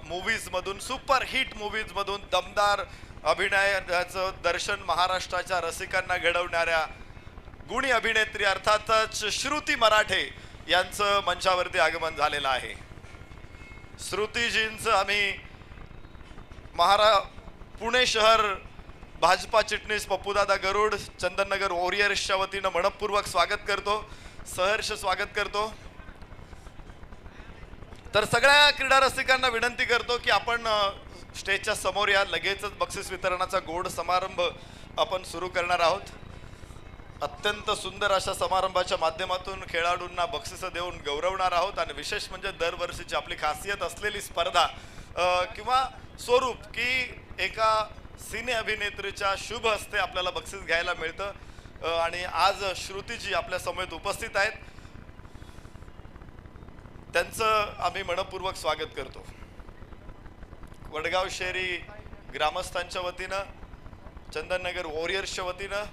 Movies मधून, super hit movies मधून दमदार अभिनयाचं दर्शन महाराष्ट्राच्या रसिकांना घडवणाऱ्या गुणी अभिनेत्री अर्थातच श्रुती मराठे यांचं मंचावरती आगमन झालेलं आहे. श्रुतीजींचं आम्ही पुणे शहर भाजपा चिटणीस पप्पूदादा गरुड, चंदननगर वॉरियर्सच्या वतीनं मनपूर्वक स्वागत करतो, सहर्ष स्वागत करतो. तर सगळ्या क्रीडा रसिकांना विनंती करतो की आपण स्टेजच्या समोर या. लगेचच बक्षीस वितरणाचा गोड समारंभ आपण सुरू करणार आहोत. अत्यंत सुंदर अशा समारंभाच्या माध्यमातून खेळाडूंना बक्षिसं देऊन गौरवणार आहोत. आणि विशेष म्हणजे दरवर्षीची आपली खासियत असलेली स्पर्धा किंवा स्वरूप की एका सिने अभिनेत्रीच्या शुभ हस्ते आपल्याला बक्षीस घ्यायला मिळतं. आणि आज श्रुतीजी आपल्या समवेत उपस्थित आहेत, त्यांचं आम्ही मनपूर्वक स्वागत करतो. वडगाव शहरी ग्रामस्थांच्या वतीनं, चंदननगर वॉरियर्सच्या वतीनं,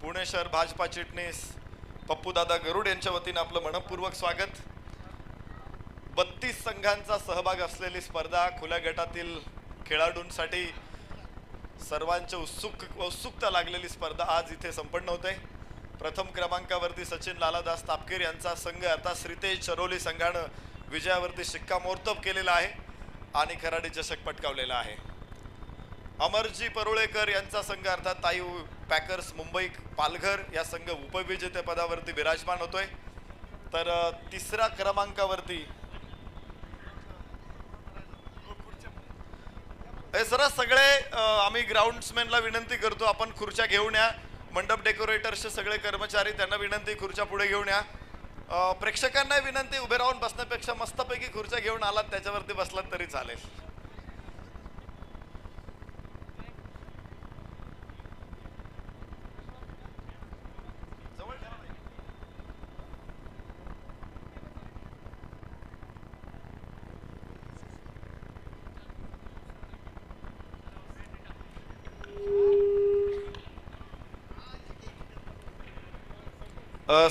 पुणे शहर भाजपा चिटणीस पप्पूदादा गरुड यांच्या वतीनं आपलं मनपूर्वक स्वागत. 32 संघांचा सहभाग असलेली स्पर्धा, खुल्या गटातील खेळाडूंसाठी सर्वांची उत्सुकता लागलेली स्पर्धा आज इथे संपन्न होते. प्रथम क्रमांकावरती सचिन लालादास तापकीर यांचा संघ, आता श्रीतेज चरोली संघानं विजयावरती शिक्कामोर्तब केलेला आहे आणि खराडी चषक पटकावलेला आहे. अमरजी परुळेकर यांचा संघ अर्थात ताई पॅकर्स मुंबई पालघर या संघ उपविजेते पदावरती विराजमान होतोय. तर तिसऱ्या क्रमांकावरती हे सगळे आम्ही ग्राउंड्समॅनला विनंती करतो, आपण खुर्च्या घेऊन या. मंडप डेकोरेटर्सचे सगळे कर्मचारी, त्यांना विनंती खुर्च्या पुढे घेऊन या. प्रेक्षकांना विनंती, उभे राहून बसण्यापेक्षा मस्तपैकी खुर्च्या घेऊन आलात त्याच्यावरती बसलात तरी चालेल.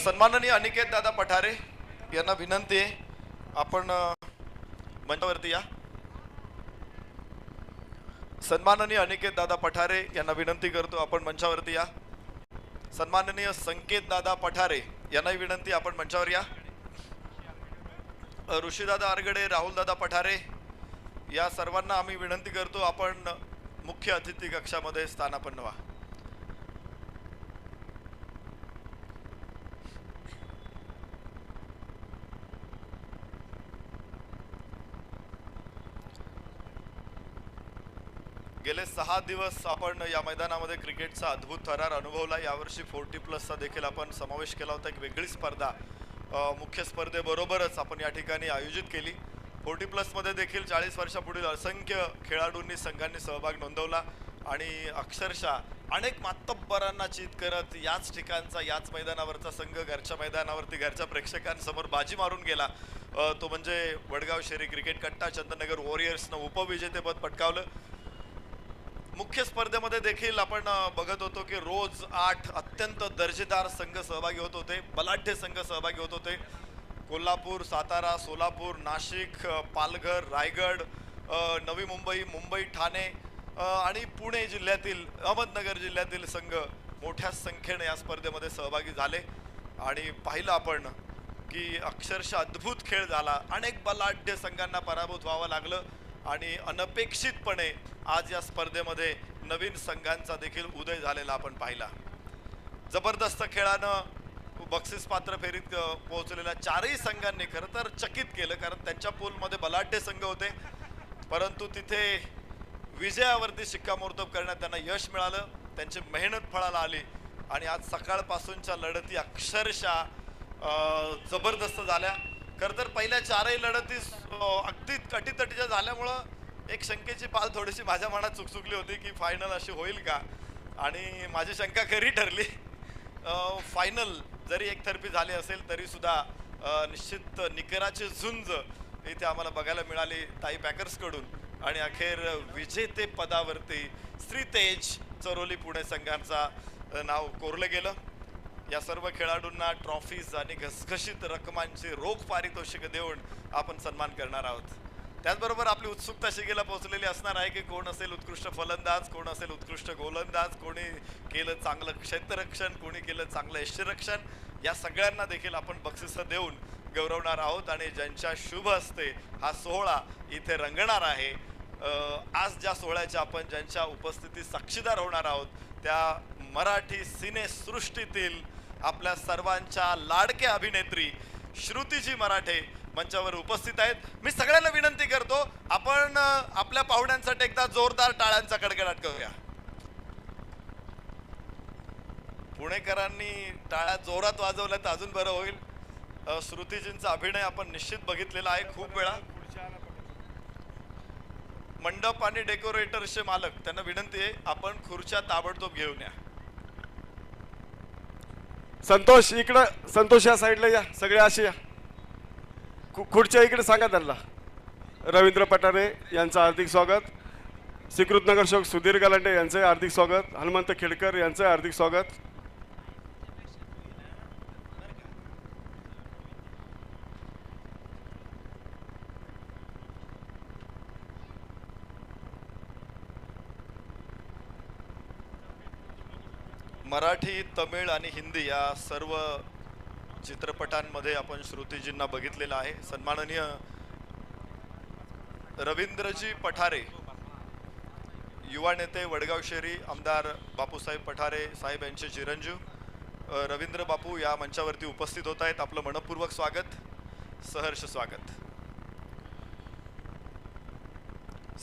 सन्माननीय अनिकेत दादा पठारे यांना विनंती आहे, आपण मंचावरती या. सन्माननीय अनिकेत दादा पठारे यांना विनंती करतो, आपण मंचावरती या. सन्माननीय संकेत दादा पठारे यांनाही विनंती, आपण मंचावर या. ऋषीदादा आरगडे, राहुल दादा पठारे या सर्वांना आम्ही विनंती करतो, आपण मुख्य अतिथी कक्षामध्ये स्थानापन्न व्हा. गेले 6 दिवस आपण या मैदानामध्ये क्रिकेटचा अद्भुत थरार अनुभवला. यावर्षी 40+ चा देखील आपण समावेश केला होता. एक वेगळी स्पर्धा मुख्य स्पर्धेबरोबरच आपण या ठिकाणी आयोजित केली. 40+ मध्ये देखील 40 वर्षापुढील असंख्य खेळाडूंनी, संघांनी सहभाग नोंदवला आणि अक्षरशः अनेक मातब्बरांना चित करत याच ठिकाणचा, याच मैदानावरचा संघ घरच्या मैदानावरती घरच्या प्रेक्षकांसमोर बाजी मारून गेला. तो म्हणजे वडगाव शहरी क्रिकेट कट्टा, चंदननगर वॉरियर्सनं उपविजेतेपद पटकावलं. मुख्य स्पर्धेमध्ये देखील आपण बघत होतो की रोज 8 अत्यंत दर्जेदार संघ सहभागी होत होते, बलाढ्य संघ सहभागी होत होते. कोल्हापूर, सातारा, सोलापूर, नाशिक, पालघर, रायगड, नवी मुंबई, मुंबई, ठाणे आणि पुणे जिल्ह्यातील, अहमदनगर जिल्ह्यातील संघ मोठ्या संख्येने या स्पर्धेमध्ये सहभागी झाले. आणि पाहिलं आपण की अक्षरशः अद्भुत खेळ झाला. अनेक बलाढ्य संघांना पराभूत व्हावं लागलं आणि अनपेक्षितपणे आज या स्पर्धेमध्ये नवीन संघांचा देखील उदय झालेला आपण पाहिला. जबरदस्त खेळानं बक्षीस पात्र फेरीत पोहोचलेल्या 4ही संघांनी खरं तर चकित केलं, कारण त्यांच्या पूलमध्ये बलाढ्य संघ होते, परंतु तिथे विजयावरती शिक्कामोर्तब करण्यात त्यांना यश मिळालं. त्यांची मेहनत फळाला आली आणि आज सकाळपासूनच्या लढती अक्षरशः जबरदस्त झाल्या. खरं तर पहिल्या 4ही लढती अगदी कटीतटीच्या झाल्यामुळं एक शंकेची पाल थोडीशी माझ्या मनात चुकचुकली होती की फायनल अशी होईल का, आणि माझी शंका खरी ठरली. फायनल जरी एकतर्फी झाली असेल तरी सुद्धा निश्चित निकराची झुंज इथे आम्हाला बघायला मिळाली ताई पॅकर्सकडून. आणि अखेर विजेते पदावरती श्रीतेज चरोली पुणे संघांचा नाव कोरलं गेलं. या सर्व खेळाडूंना ट्रॉफीज आणि घसघशीत रकमांची रोख पारितोषिक देऊन आपण सन्मान करणार आहोत. त्याचबरोबर आपली उत्सुकता शिगेला पोहोचलेली असणार आहे की कोण असेल उत्कृष्ट फलंदाज, कोण असेल उत्कृष्ट गोलंदाज, कोणी केलं चांगलं क्षेत्ररक्षण, कोणी केलं चांगलं यष्टिरक्षण. या सगळ्यांना देखील आपण बक्षिसं देऊन गौरवणार आहोत आणि ज्यांच्या शुभ हस्ते हा सोहळा इथे रंगणार आहे, आज ज्या सोहळ्याच्या आपण ज्यांच्या उपस्थितीत साक्षीदार होणार आहोत त्या मराठी सिनेसृष्टीतील आपल्या सर्वांच्या लाडक्या अभिनेत्री श्रुतीजी मराठे मंचावर उपस्थित आहेत. मी सगळ्यांना विनंती करतो, आपण आपल्या पाहुण्यांसाठी एकदा जोरदार टाळ्यांचा कडकडाट करूया. पुणेकरांनी टाळ्या जोरात वाजवल्या तर अजून बरं होईल. श्रुतीजींचा अभिनय आपण निश्चित बघितलेला आहे खूप वेळा. मंडप आणि डेकोरेटरचे मालक त्यांना विनंती आहे, आपण खुर्च्या ताबडतोब घेऊन या. संतोष इकडं, संतोष या साईडला या, सगळे असे या. खुर्च्या इकडे सांगा त्यांना. रवींद्र पठारे यांचं हार्दिक स्वागत. स्वीकृत नगरसेवक सुधीर गलांडे यांचे हार्दिक स्वागत. हनुमंत खेडकर यांचे हार्दिक स्वागत. मराठी, तमिळ आणि हिंदी या सर्व चित्रपटांमध्ये आपण श्रुतीजींना बघितलेलं आहे. सन्माननीय रवींद्रजी पठारे, युवा नेते वडगाव शेरी, आमदार बापूसाहेब पठारे साहेब यांचे चिरंजीव रवींद्र बापू या मंचावरती उपस्थित होत आहेत. आपलं मनपूर्वक स्वागत, सहर्ष स्वागत.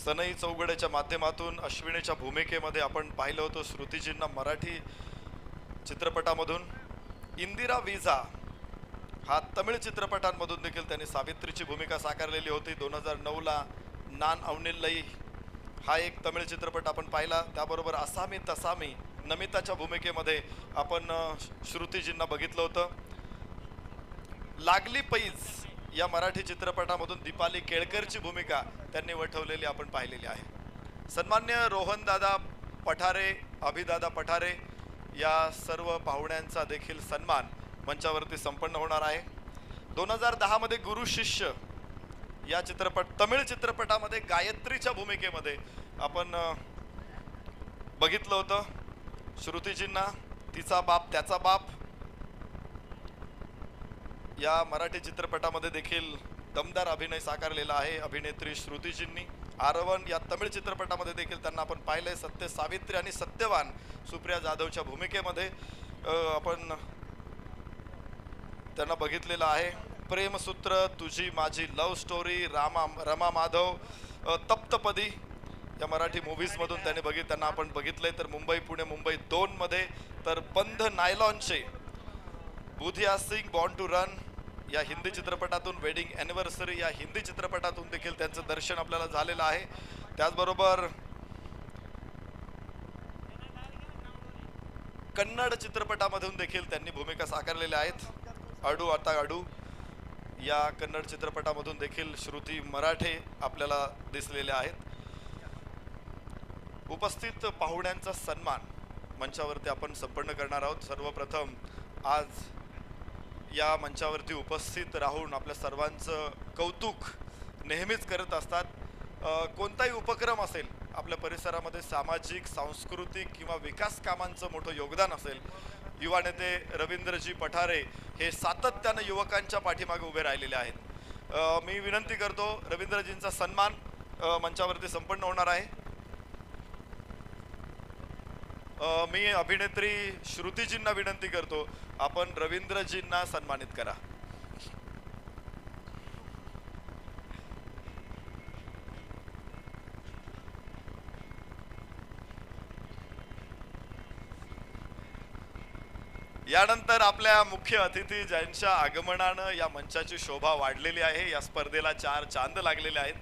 सनई चौघड्याच्या माध्यमातून अश्विनीच्या भूमिकेमध्ये आपण पाहिलं होतं श्रुतीजींना मराठी चित्रपटामधून. इंदिरा विजा हा तमिळ चित्रपटांमधून देखील त्यांनी सावित्रीची भूमिका साकारलेली होती. 2009ला नान अवनिल्लई हा एक तमिळ चित्रपट आपण पाहिला. त्याबरोबर असामी तसामी नमिताच्या भूमिकेमध्ये आपण श्रुतीजींना बघितलं होतं. लागली पैज या मराठी चित्रपटामधून दीपाली केळकरची भूमिका त्यांनी वठवलेली आपण पाहिलेली आहे. सन्मान्य रोहनदादा पठारे, अभिदादा पठारे या सर्व पाहुण्यांचा देखील सन्मान मंचावरती संपन्न होणार आहे. 2010 मध्ये गुरु शिष्य या चित्रपट तमिळ चित्रपटामध्ये गायत्रीच्या भूमिकेमध्ये आपण बघितलं होतं श्रुतीजींना. तिचा बाप त्याचा बाप या मराठी चित्रपटामध्ये देखील दमदार अभिनय साकारलेला आहे अभिनेत्री श्रुतीजींनी. आरवन या तमिळ चित्रपटामध्ये देखील त्यांना आपण पाहिलंय. सत्य सावित्री आणि सत्यवान सुप्रिया जाधवच्या भूमिकेमध्ये आपण त्यांना बघितलेलं आहे. प्रेमसूत्र, तुझी माझी लव्ह स्टोरी, रमा माधव, तप्तपदी या मराठी मूव्हीजमधून त्यांना आपण बघितलंय. तर मुंबई पुणे मुंबई 2 मध्ये, तर बंध नायलॉनचे Budhia Singh, born to run या हिंदी चित्रपटातून, वेडिंग ॲनिव्हर्सरी या हिंदी चित्रपटातून देखील त्यांचं दर्शन आपल्याला झालेलं आहे. त्याचबरोबर कन्नड चित्रपटामधून देखील त्यांनी भूमिका साकारलेल्या आहेत. अडू आता अडू या कन्नड चित्रपटामधून देखील श्रुती मराठे आपल्याला दिसलेल्या आहेत. उपस्थित पाहुण्यांचा सन्मान मंचावरती आपण संपन्न करणार आहोत. सर्वप्रथम आज या मंचावरती उपस्थित राहून आपल्या सर्वांचं कौतुक नेहमीच करत असतात. कोणताही उपक्रम असेल आपल्या परिसरामध्ये, सामाजिक, सांस्कृतिक किंवा विकास कामांचं मोठं योगदान असेल, युवा नेते रवींद्रजी पठारे हे सातत्यानं युवकांच्या पाठीमागे उभे राहिलेले आहेत. मी विनंती करतो, रवींद्रजींचा सन्मान मंचावरती संपन्न होणार आहे. मी अभिनेत्री श्रुतीजींना विनंती करतो, आपण रवींद्रजींना सन्मानित करा. यानंतर आपल्या मुख्य अतिथी ज्यांच्या आगमनानं या मंचाची शोभा वाढलेली आहे, या स्पर्धेला 4 चांद लागलेले आहेत.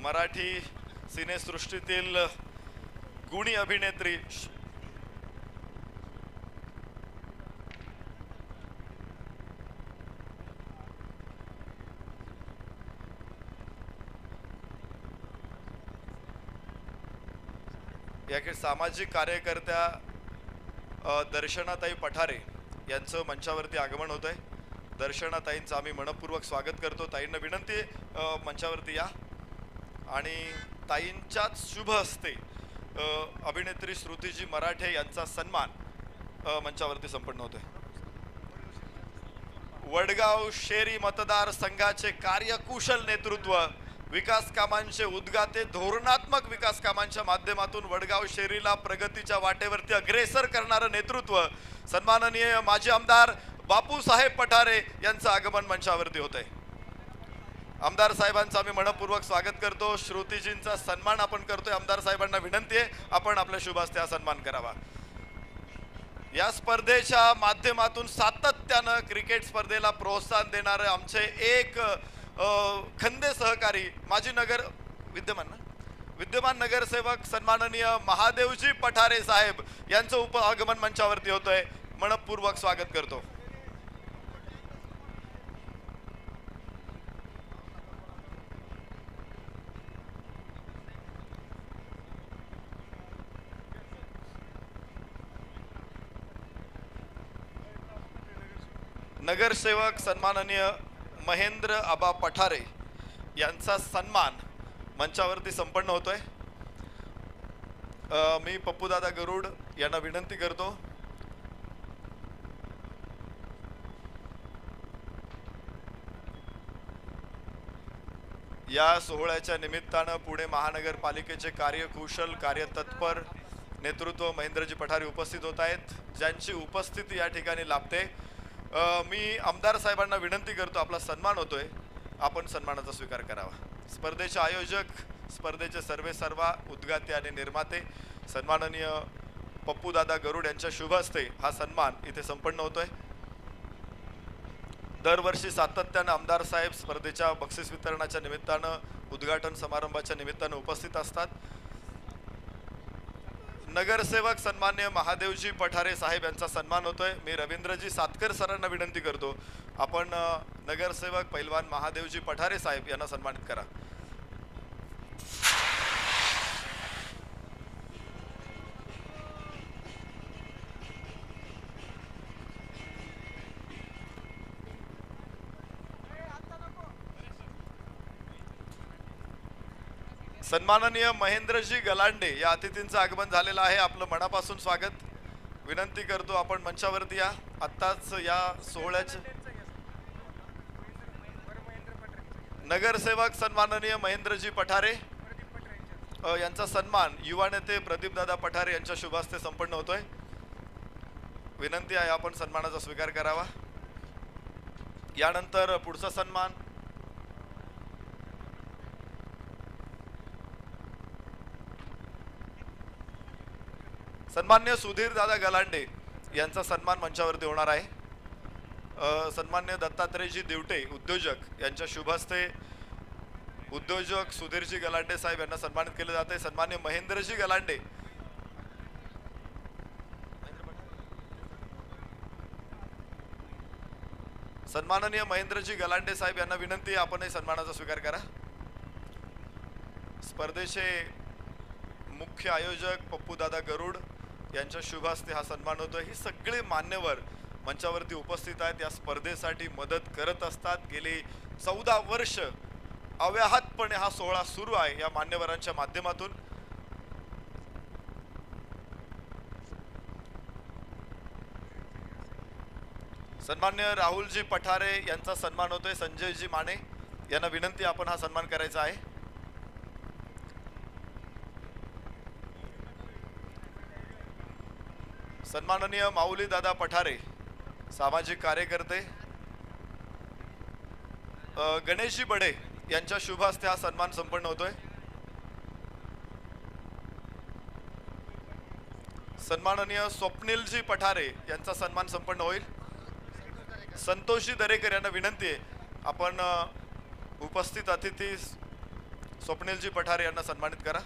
मराठी सिनेसृष्टीतील गुणी अभिनेत्री या सामाजिक कार्यकर्त्या दर्शनाताई पठारे यांचं मंचावरती आगमन होत आहे. दर्शनाताईंचं आम्ही मनपूर्वक स्वागत करतो. ताईंना विनंती मंचावरती या. आणि ताईंच्याच शुभ हस्ते अभिनेत्री श्रुतीजी मराठे यांचा सन्मान मंचावरती संपन्न होतोय. वडगाव शेरी मतदारसंघाचे कार्यकुशल नेतृत्व, विकास कामांचे उद्गाते, धोरणात्मक विकास कामांच्या माध्यमातून वडगाव शेरीला प्रगतीच्या वाटेवरती अग्रेसर करणारं नेतृत्व, सन्माननीय माजी आमदार बापूसाहेब पठारे यांचं आगमन मंचावरती होत आहे. आमदार साहेबांचं आम्ही मनपूर्वक स्वागत करतो. श्रुतीजींचा सन्मान आपण करतोय. आमदार साहेबांना विनंती आहे आपण आपल्या शुभ हस्ते हा सन्मान करावा. या स्पर्धेच्या माध्यमातून सातत्यानं क्रिकेट स्पर्धेला प्रोत्साहन देणारे आमचे एक खंदे सहकारी माजी विद्यमान नगरसेवक सन्माननीय महादेवजी पठारे साहेब यांचं आगमन मंचावरती होतंय. मनपूर्वक स्वागत करतो. नगरसेवक सन्माननीय महेंद्र आबा पठारे यांचा सन्मान मंचावरती संपन्न होतोय. मी पप्पूदादा गरुड यांना विनंती करतो या सोहळ्याच्या निमित्तानं पुणे महानगरपालिकेचे कार्यकुशल कार्यतत्पर नेतृत्व महेंद्रजी पठारे उपस्थित होत आहेत, ज्यांची उपस्थिती या ठिकाणी लाभते. मी आमदार साहेबांना विनंती करतो, आपला सन्मान होतोय, आपण सन्मानाचा स्वीकार करावा. स्पर्धेचे आयोजक, स्पर्धेचे सर्वेसर्वा, उद्गाते आणि निर्माते सन्माननीय पप्पूदादा गरुड यांच्या शुभ हस्ते हा सन्मान इथे संपन्न होतोय. दरवर्षी सातत्यानं आमदार साहेब स्पर्धेच्या बक्षीस वितरणाच्या निमित्तानं, उद्घाटन समारंभाच्या निमित्तानं उपस्थित असतात. नगरसेवक सन्मान्य महादेवजी पठारे साहेब यांचा सन्मान होतोय. मी रवींद्रजी सातकर सरांना विनंती करतो, आपण नगरसेवक पैलवान महादेवजी पठारे साहेब यांना सन्मानित करा. सन्माननीय महेंद्रजी गलांडे या अतिथींचं आगमन झालेलं आहे. आपलं मनापासून स्वागत. विनंती करतो आपण मंचावरती या. आत्ताच या सोहळ्याचे नगरसेवक सन्माननीय महेंद्रजी पठारे यांचा सन्मान युवा नेते प्रदीपदादा पठारे यांच्या शुभ हस्ते संपन्न होतोय. विनंती आहे आपण सन्मानाचा स्वीकार करावा. यानंतर पुढचा सन्मान सन्मान्य सुधीर दादा गलांडे यांचा सन्मान मंचावरती होणार आहे. सन्मान्य दत्तात्रेयजी दिवटे उद्योजक यांच्या शुभ हस्ते उद्योजक सुधीरजी गलांडे साहेब यांना सन्मानित केले जाते. सन्मान्य महेंद्रजी गलांडे सन्माननीय महेंद्रजी गलांडे साहेब यांना विनंती आहे आपणही सन्मानाचा स्वीकार करा. स्पर्धेचे मुख्य आयोजक पप्पूदादा गरुड यांच्या शुभ हस्ते हा सन्मान होतोय. ही सगळे मान्यवर मंचावरती उपस्थित आहेत. या स्पर्धेसाठी मदत करत असतात. गेली 14 वर्ष अव्याहतपणे हा सोहळा सुरू आहे या मान्यवरांच्या माध्यमातून. सन्मान्य राहुलजी पठारे यांचा सन्मान होतोय. संजयजी माने यांना विनंती आपण हा सन्मान करायचा आहे. सन्माननीय माऊली दादा पठारे सामाजिक कार्यकर्ते गणेशजी बडे यांच्या शुभ हस्ते हा सन्मान संपन्न होतोय. सन्माननीय स्वप्नीलजी पठारे यांचा सन्मान संपन्न होईल. संतोषजी दरेकर यांना विनंती आहे आपण उपस्थित अतिथी स्वप्नीलजी पठारे यांना सन्मानित करा.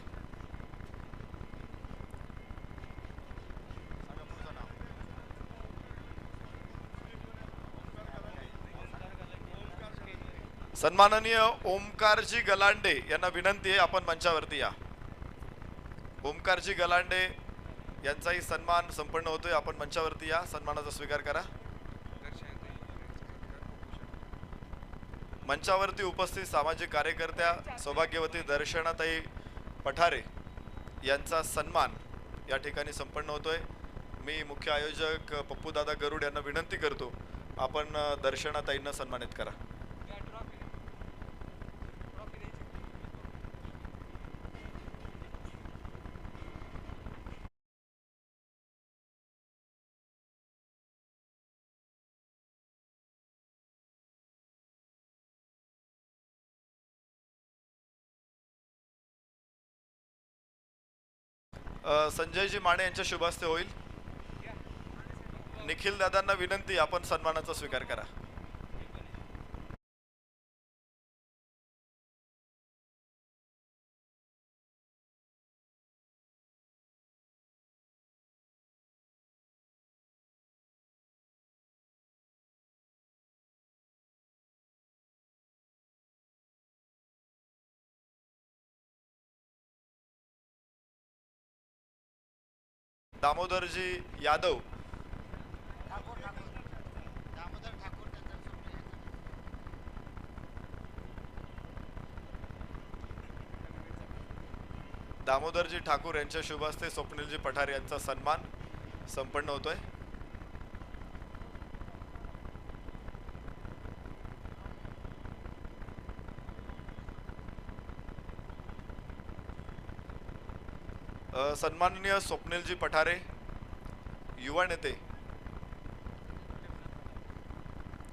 सन्माननीय ओमकारजी गलांडे यांना विनंती आहे आपण मंचावरती या. ओमकारजी गलांडे यांचाही सन्मान संपन्न होतोय. आपण मंचावरती या, सन्मानाचा स्वीकार करा. मंचावरती उपस्थित सामाजिक कार्यकर्त्या सौभाग्यवती दर्शनाताई पठारे यांचा सन्मान या ठिकाणी संपन्न होतोय. मी मुख्य आयोजक पप्पूदादा गरुड यांना विनंती करतो, आपण दर्शनाताईंना सन्मानित करा. संजयजी माने यांच्या शुभ हस्ते होईल. निखिल दादांना विनंती, आपण सन्मानाचा स्वीकार करा. दामोदरजी यादव, दामोदरजी ठाकूर यांच्या शुभ हस्ते स्वप्नीलजी पठारे यांचा सन्मान संपन्न होतोय. सन्माननीय स्वप्नीलजी पठारे, युवा नेते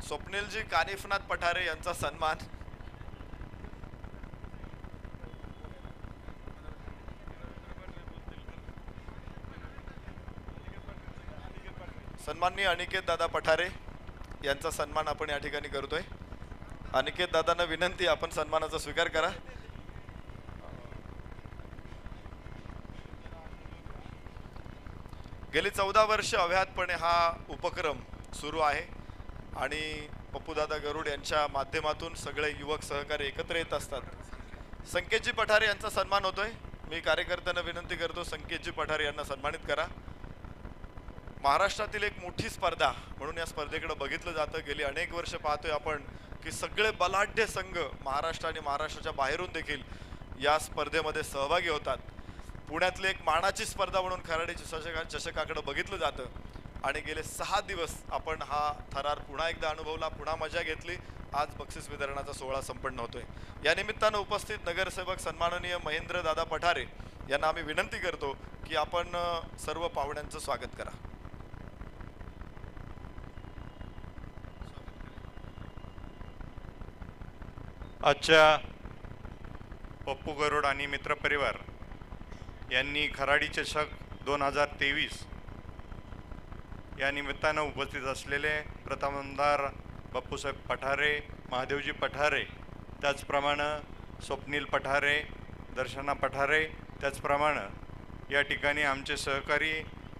स्वप्नीलजी कानिफनाथ पठारे यांचा सन्मान. सन्माननीय अनिकेत दादा पठारे यांचा सन्मान आपण या ठिकाणी करतोय. अनिकेत दादांना विनंती, आपण सन्मानाचा स्वीकार करा. गेली 14 वर्ष अव्याहतपणे हा उपक्रम सुरू आहे आणि पप्पूदादा गरुड यांच्या माध्यमातून सगळे युवक सहकारी एकत्र येत असतात. संकेतजी पठारे यांचा सन्मान होतोय. मी कार्यकर्त्यांना विनंती करतो, संकेतजी पठारे यांना सन्मानित करा. महाराष्ट्रातील एक मोठी स्पर्धा म्हणून या स्पर्धेकडे बघितलं जातं. गेली अनेक वर्ष पाहतोय आपण की सगळे बलाढ्य संघ महाराष्ट्र आणि महाराष्ट्राच्या बाहेरून देखील या स्पर्धेमध्ये सहभागी होतात. पुण्यातली एक मानाची स्पर्धा म्हणून खराडी चषकाकडे बघितलं जातं आणि गेले 6 दिवस आपण हा थरार पुन्हा एकदा अनुभवला, पुन्हा मजा घेतली. आज बक्षीस वितरणाचा सोहळा संपन्न होतोय. या निमित्तानं उपस्थित नगरसेवक सन्माननीय महेंद्र दादा पठारे यांना आम्ही विनंती करतो की आपण सर्व पाहुण्यांचं स्वागत करा. आजच्या पप्पू गरुड आणि मित्रपरिवार यांनी खराडी चषक 2023 या निमित्तानं उपस्थित असलेले प्रथम आमदार बापूसाहेब पठारे, महादेवजी पठारे, त्याचप्रमाणे स्वप्नील पठारे, दर्शना पठारे, त्याचप्रमाणे या ठिकाणी आमचे सहकारी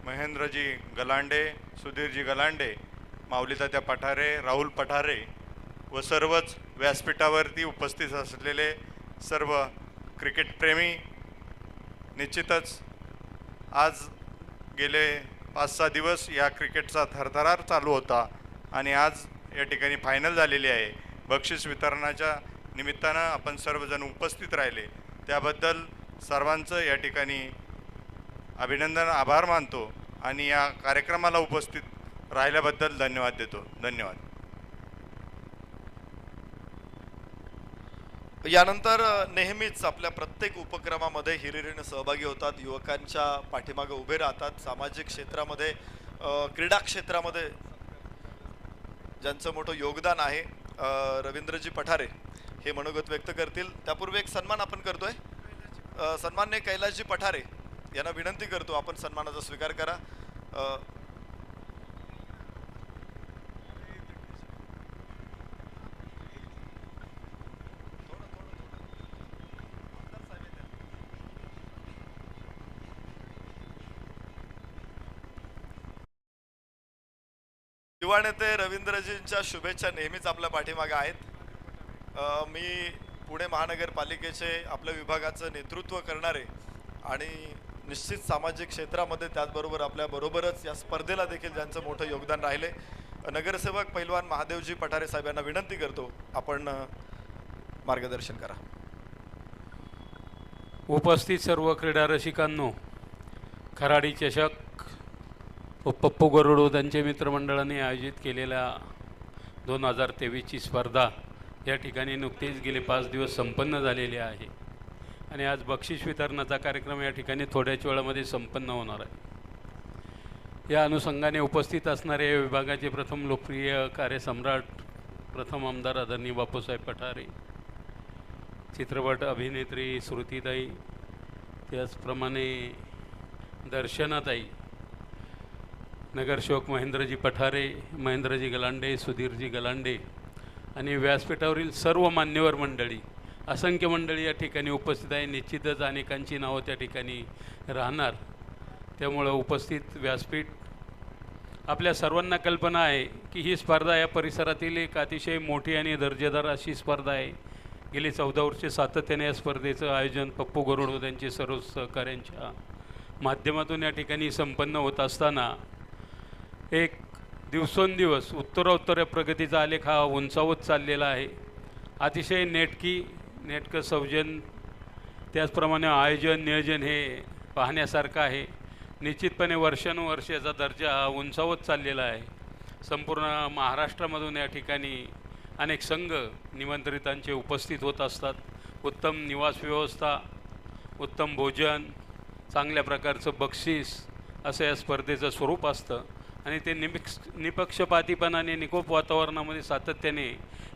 महेंद्रजी गलांडे, सुधीरजी गलांडे, माऊलीतात्या पठारे, राहुल पठारे व सर्वच व्यासपीठावरती उपस्थित असलेले सर्व क्रिकेटप्रेमी. निश्चितच आज गेले 5-6 दिवस या क्रिकेटचा थरथरार चालू होता आणि आज या ठिकाणी फायनल झालेली आहे. बक्षीस वितरणाच्या निमित्तानं आपण सर्वजण उपस्थित राहिले त्याबद्दल सर्वांचं या ठिकाणी अभिनंदन, आभार मानतो आणि या कार्यक्रमाला उपस्थित राहिल्याबद्दल धन्यवाद देतो. धन्यवाद. यानंतर नेहमीच आपल्या प्रत्येक उपक्रमामध्ये हिरिरीने सहभागी होतात, युवकांच्या पाठीमागे उभे राहतात. सामाजिक क्षेत्रामध्ये, क्रीडा क्षेत्रामध्ये ज्यांचं मोठं योगदान आहे, रवींद्रजी पठारे हे मनोगत व्यक्त करतील. त्यापूर्वी एक सन्मान आपण करतोय. सन्माननीय कैलासजी पठारे यांना विनंती करतो, आपण सन्मानाचा स्वीकार करा. युवा नेते रवींद्रजींच्या शुभेच्छा नेहमीच आपल्या पाठीमागे आहेत. मी पुणे महानगरपालिकेचे आपल्या विभागाचं नेतृत्व करणारे आणि निश्चित सामाजिक क्षेत्रामध्ये त्याचबरोबर आपल्या बरोबरच या स्पर्धेला देखील ज्यांचं मोठं योगदान राहिले नगरसेवक पैलवान महादेवजी पठारे साहेब यांना विनंती करतो, आपण मार्गदर्शन करा. उपस्थित सर्व क्रीडा रसिकांनो, खराडी चषक व पप्पू गरुड त्यांच्या मित्रमंडळाने आयोजित केलेल्या 2023ची स्पर्धा या ठिकाणी नुकतीच गेले 5 दिवस संपन्न झालेली आहे आणि आज बक्षीस वितरणाचा कार्यक्रम या ठिकाणी थोड्याच वेळामध्ये संपन्न होणार आहे. या अनुषंगाने उपस्थित असणारे या विभागाचे प्रथम लोकप्रिय कार्यसम्राट, प्रथम आमदार आदरणीय बापूसाहेब पठारे, चित्रपट अभिनेत्री श्रुतीताई, त्याचप्रमाणे दर्शनाताई, नगरसेवक महेंद्रजी पठारे, महेंद्रजी गलांडे, सुधीरजी गलांडे आणि व्यासपीठावरील सर्व मान्यवर मंडळी, असंख्य मंडळी या ठिकाणी उपस्थित आहे. निश्चितच अनेकांची नावं त्या ठिकाणी राहणार, त्यामुळं उपस्थित व्यासपीठ, आपल्या सर्वांना कल्पना आहे की ही स्पर्धा या परिसरातील एक अतिशय मोठी आणि दर्जेदार अशी स्पर्धा आहे. गेली 14 वर्षे सातत्याने या स्पर्धेचं आयोजन पप्पू गरुड त्यांचे सर्व सहकाऱ्यांच्या माध्यमातून या ठिकाणी संपन्न होत असताना एक दिवसेंदिवस उत्तरोत्तर प्रगतीचा आलेख हा उंचावत चाललेला आहे. अतिशय नेटकं सौजन, त्याचप्रमाणे आयोजन नियोजन हे पाहण्यासारखं आहे. निश्चितपणे वर्षानुवर्ष याचा दर्जा हा उंचावत चाललेला आहे. संपूर्ण महाराष्ट्रामधून या ठिकाणी अनेक संघ निमंत्रितांचे उपस्थित होत असतात. उत्तम निवास व्यवस्था, उत्तम भोजन, चांगल्या प्रकारचं बक्षीस असं या स्पर्धेचं स्वरूप असतं आणि ते निपक्षपातीपणाने निकोप वातावरणामध्ये सातत्याने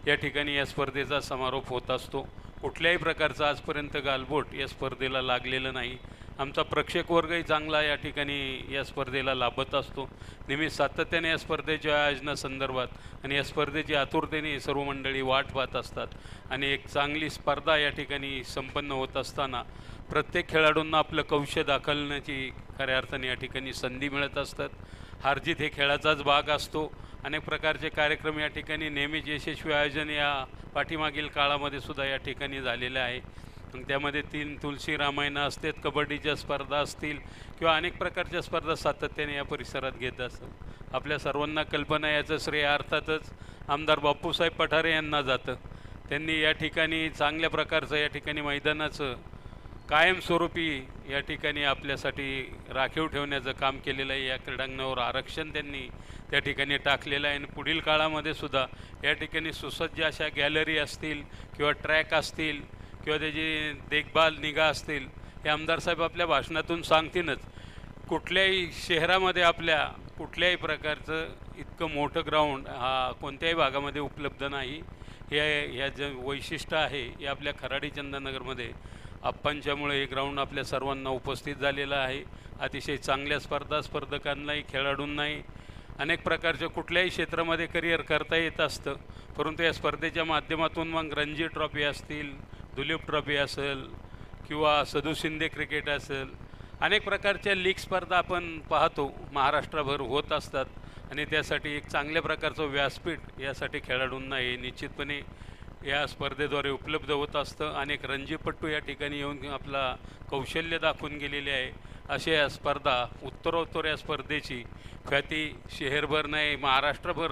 या ठिकाणी या स्पर्धेचा समारोप होत असतो. कुठल्याही प्रकारचा आजपर्यंत गालबोट या स्पर्धेला लागलेलं नाही. आमचा प्रेक्षक वर्गही चांगला या ठिकाणी या स्पर्धेला लाभत असतो. नेहमी सातत्याने या स्पर्धेच्या आयोजनासंदर्भात आणि या स्पर्धेची आतुरतेने सर्व मंडळी वाट पाहत असतात आणि एक चांगली स्पर्धा या ठिकाणी संपन्न होत असताना प्रत्येक खेळाडूंना आपलं कौशल्य दाखवण्याची खऱ्या अर्थाने या ठिकाणी संधी मिळत असतात. हारजीत हे खेळाचाच भाग असतो. अनेक प्रकारचे कार्यक्रम या ठिकाणी नेहमीच यशस्वी आयोजन या पाठीमागील काळामध्ये सुद्धा या ठिकाणी झालेले आहे. त्यामध्ये 3 तुलसी रामायणं असतात, कबड्डीच्या स्पर्धा असतील किंवा अनेक प्रकारच्या स्पर्धा सातत्याने या परिसरात घेत असतात. आपल्या सर्वांना कल्पना, याचं श्रेय अर्थातच आमदार बापूसाहेब पठारे यांना जातं. त्यांनी या ठिकाणी चांगल्या प्रकारचं या ठिकाणी मैदानाचं कायमस्वरूपी या ठिकाणी आपल्यासाठी राखीव ठेवण्याचं काम केलेलं आहे. या क्रीडांगणावर आरक्षण त्यांनी त्या ठिकाणी टाकलेलं आहे आणि पुढील काळामध्ये सुद्धा या ठिकाणी सुसज्ज अशा गॅलरी असतील किंवा ट्रॅक असतील किंवा त्याची देखभाल निगा असतील, हे आमदार साहेब आपल्या भाषणातून सांगतीलच. कुठल्याही शहरामध्ये आपल्या कुठल्याही प्रकारचं इतकं मोठं ग्राउंड हा कोणत्याही भागामध्ये उपलब्ध नाही. ह्या जे वैशिष्ट्य आहे हे आपल्या खराडी चंदननगरमध्ये आप्पांच्यामुळे हे ग्राउंड आपल्या सर्वांना उपस्थित झालेलं आहे. अतिशय चांगल्या स्पर्धकांनाही, खेळाडूंनाही अनेक प्रकारच्या कुठल्याही क्षेत्रामध्ये करिअर करता येत असतं. परंतु या स्पर्धेच्या माध्यमातून मग रणजी ट्रॉफी असतील, दुलीप ट्रॉफी असेल किंवा सदू शिंदे क्रिकेट असेल, अनेक प्रकारच्या लीग स्पर्धा आपण पाहतो महाराष्ट्रभर होत असतात आणि त्यासाठी एक चांगल्या प्रकारचं व्यासपीठ यासाठी खेळाडूंना हे निश्चितपणे या स्पर्धेद्वारे उपलब्ध होत असतं. अनेक रणजीपट्टू या ठिकाणी येऊन आपला कौशल्य दाखवून गेलेले आहे. अशा या स्पर्धा उत्तरोत्तर या स्पर्धेची ख्याती शहरभर नाही महाराष्ट्रभर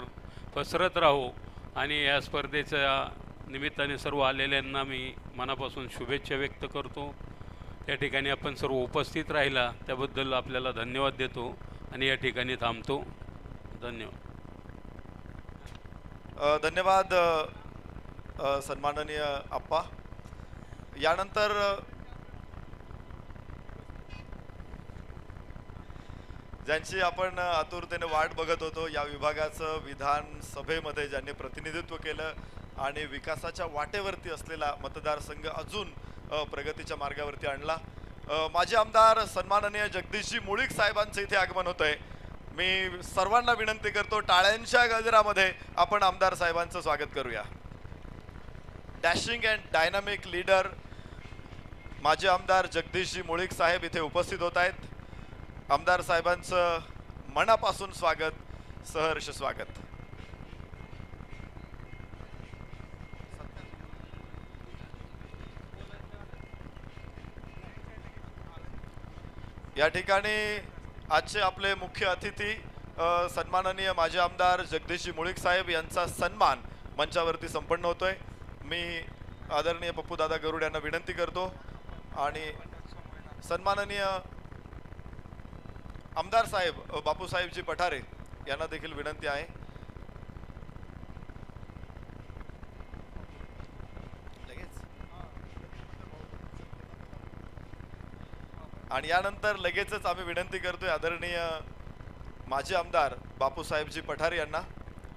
पसरत राहो आणि या स्पर्धेच्या निमित्ताने सर्व आलेल्यांना मी मनापासून शुभेच्छा व्यक्त करतो. या ठिकाणी आपण सर्व उपस्थित राहिला त्याबद्दल आपल्याला धन्यवाद देतो आणि या ठिकाणी थांबतो. धन्यवाद. धन्यवाद सन्माननीय आप्पा. यानंतर ज्यांची आपण आतुरतेने वाट बघत होतो, या विभागाचं विधानसभेमध्ये ज्यांनी प्रतिनिधित्व केलं आणि विकासाच्या वाटेवरती असलेला मतदारसंघ अजून प्रगतीच्या मार्गावरती आणला, माजी आमदार सन्माननीय जगदीशजी मुळीक साहेबांचं इथे आगमन होत आहे. मी सर्वांना विनंती करतो, टाळ्यांच्या गजरामध्ये आपण आमदार साहेबांचं स्वागत करूया. डॅशिंग अँड डायनामिक लीडर माजी आमदार जगदीशजी मुळीक साहेब इथे उपस्थित होत आहेत. आमदार साहेबांचं मनापासून स्वागत, सहर्ष स्वागत. या ठिकाणी आजचे आपले मुख्य अतिथी सन्माननीय माजी आमदार जगदीशजी मुळीक साहेब यांचा सन्मान मंचावरती संपन्न होतोय. मी आदरणीय पप्पूदादा गरुड यांना विनंती करतो आणि सन्माननीय आमदार साहेब बापूसाहेबजी पठारे यांना देखील विनंती आहे. आणि यानंतर लगेचच आम्ही विनंती करतोय आदरणीय माजी आमदार बापूसाहेबजी पठारे यांना,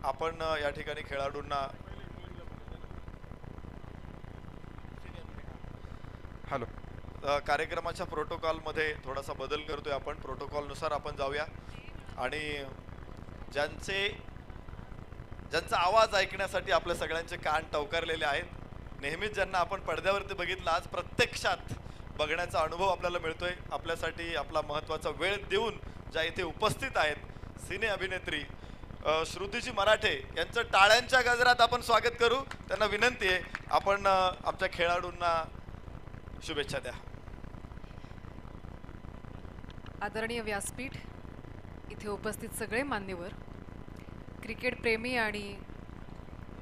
आपण या ठिकाणी खेळाडूंना हॅलो. कार्यक्रमाच्या प्रोटोकॉलमध्ये थोडासा बदल करतोय आपण. प्रोटोकॉलनुसार आपण जाऊया आणि ज्यांचा आवाज ऐकण्यासाठी आपल्या सगळ्यांचे कान टवकारलेले आहेत, नेहमीच ज्यांना आपण पडद्यावरती बघितलं, आज प्रत्यक्षात बघण्याचा अनुभव आपल्याला मिळतोय. आपल्यासाठी आपला महत्त्वाचा वेळ देऊन ज्या इथे उपस्थित आहेत, सिने अभिनेत्री श्रुतीजी मराठे यांचं टाळ्यांच्या गजरात आपण स्वागत करू. त्यांना विनंती आहे आपण आमच्या खेळाडूंना शुभेच्छा द्या. आदरणीय व्यासपीठ, इथे उपस्थित सगळे मान्यवर, क्रिकेट प्रेमी आणि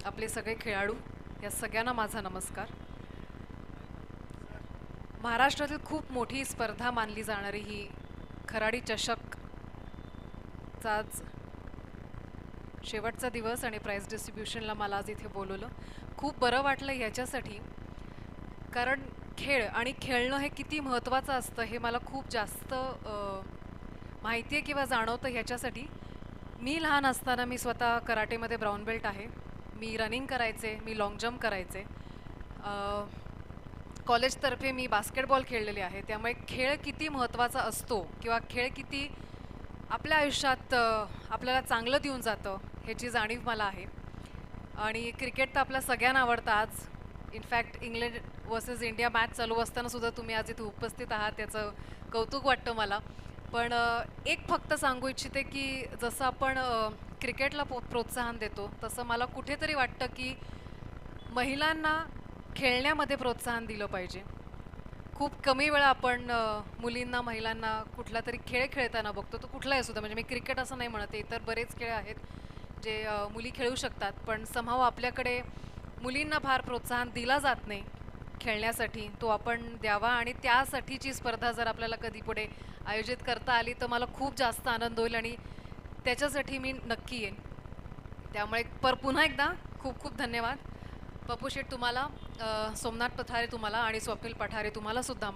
आपले सगळे खेळाडू, या सगळ्यांना माझा नमस्कार. महाराष्ट्रातील खूप मोठी स्पर्धा मानली जाणारी ही खराडी चषकचा आज शेवटचा दिवस आणि प्राइज डिस्ट्रीब्युशनला मला आज इथे बोलवलं. खूप बरं वाटलं ह्याच्यासाठी, कारण खेळ आणि खेळणं हे किती महत्त्वाचं असतं हे मला खूप जास्त माहिती आहे किंवा जाणवतं. ह्याच्यासाठी मी लहान असताना मी स्वतः कराटेमध्ये ब्राऊन बेल्ट आहे. मी रनिंग करायचे, मी लाँग जम्प करायचे. कॉलेजतर्फे मी बास्केटबॉल खेळलेले आहे. त्यामुळे खेळ किती महत्त्वाचा असतो किंवा खेळ किती आपल्या आयुष्यात आपल्याला चांगलं देऊन जातं ह्याची जाणीव मला आहे. आणि क्रिकेट तर आपल्या सगळ्यांना आवडतं. आज in fact England versus India match चालू असताना सुद्धा तुम्ही आज इथे उपस्थित आहात, त्याचं कौतुक वाटतं मला. पण एक फक्त सांगू इच्छिते की जसं आपण क्रिकेटला प्रोत्साहन देतो, तसं मला कुठेतरी वाटतं की महिलांना खेळण्यामध्ये प्रोत्साहन दिलं पाहिजे. खूप कमी वेळा आपण मुलींना, महिलांना कुठला तरी खेळ खेळताना बघतो, तो कुठलाही सुद्धा. म्हणजे मी क्रिकेट असं नाही म्हणते, इतर बरेच खेळ आहेत जे मुली खेळू शकतात, पण समहाव आपल्याकडे मुलींना फार प्रोत्साहन दिला जात नाही खेळण्यासाठी. तो आपण द्यावा आणि त्यासाठीची स्पर्धा जर आपल्याला कधी पुढे आयोजित करता आली तर मला खूप जास्त आनंद होईल आणि त्याच्यासाठी मी नक्की येईन. त्यामुळे पुन्हा एकदा खूप खूप धन्यवाद पप्पू शेठ तुम्हाला, सोमनाथ पठारे तुम्हाला आणि स्वप्नील पठारे तुम्हाला सुद्धा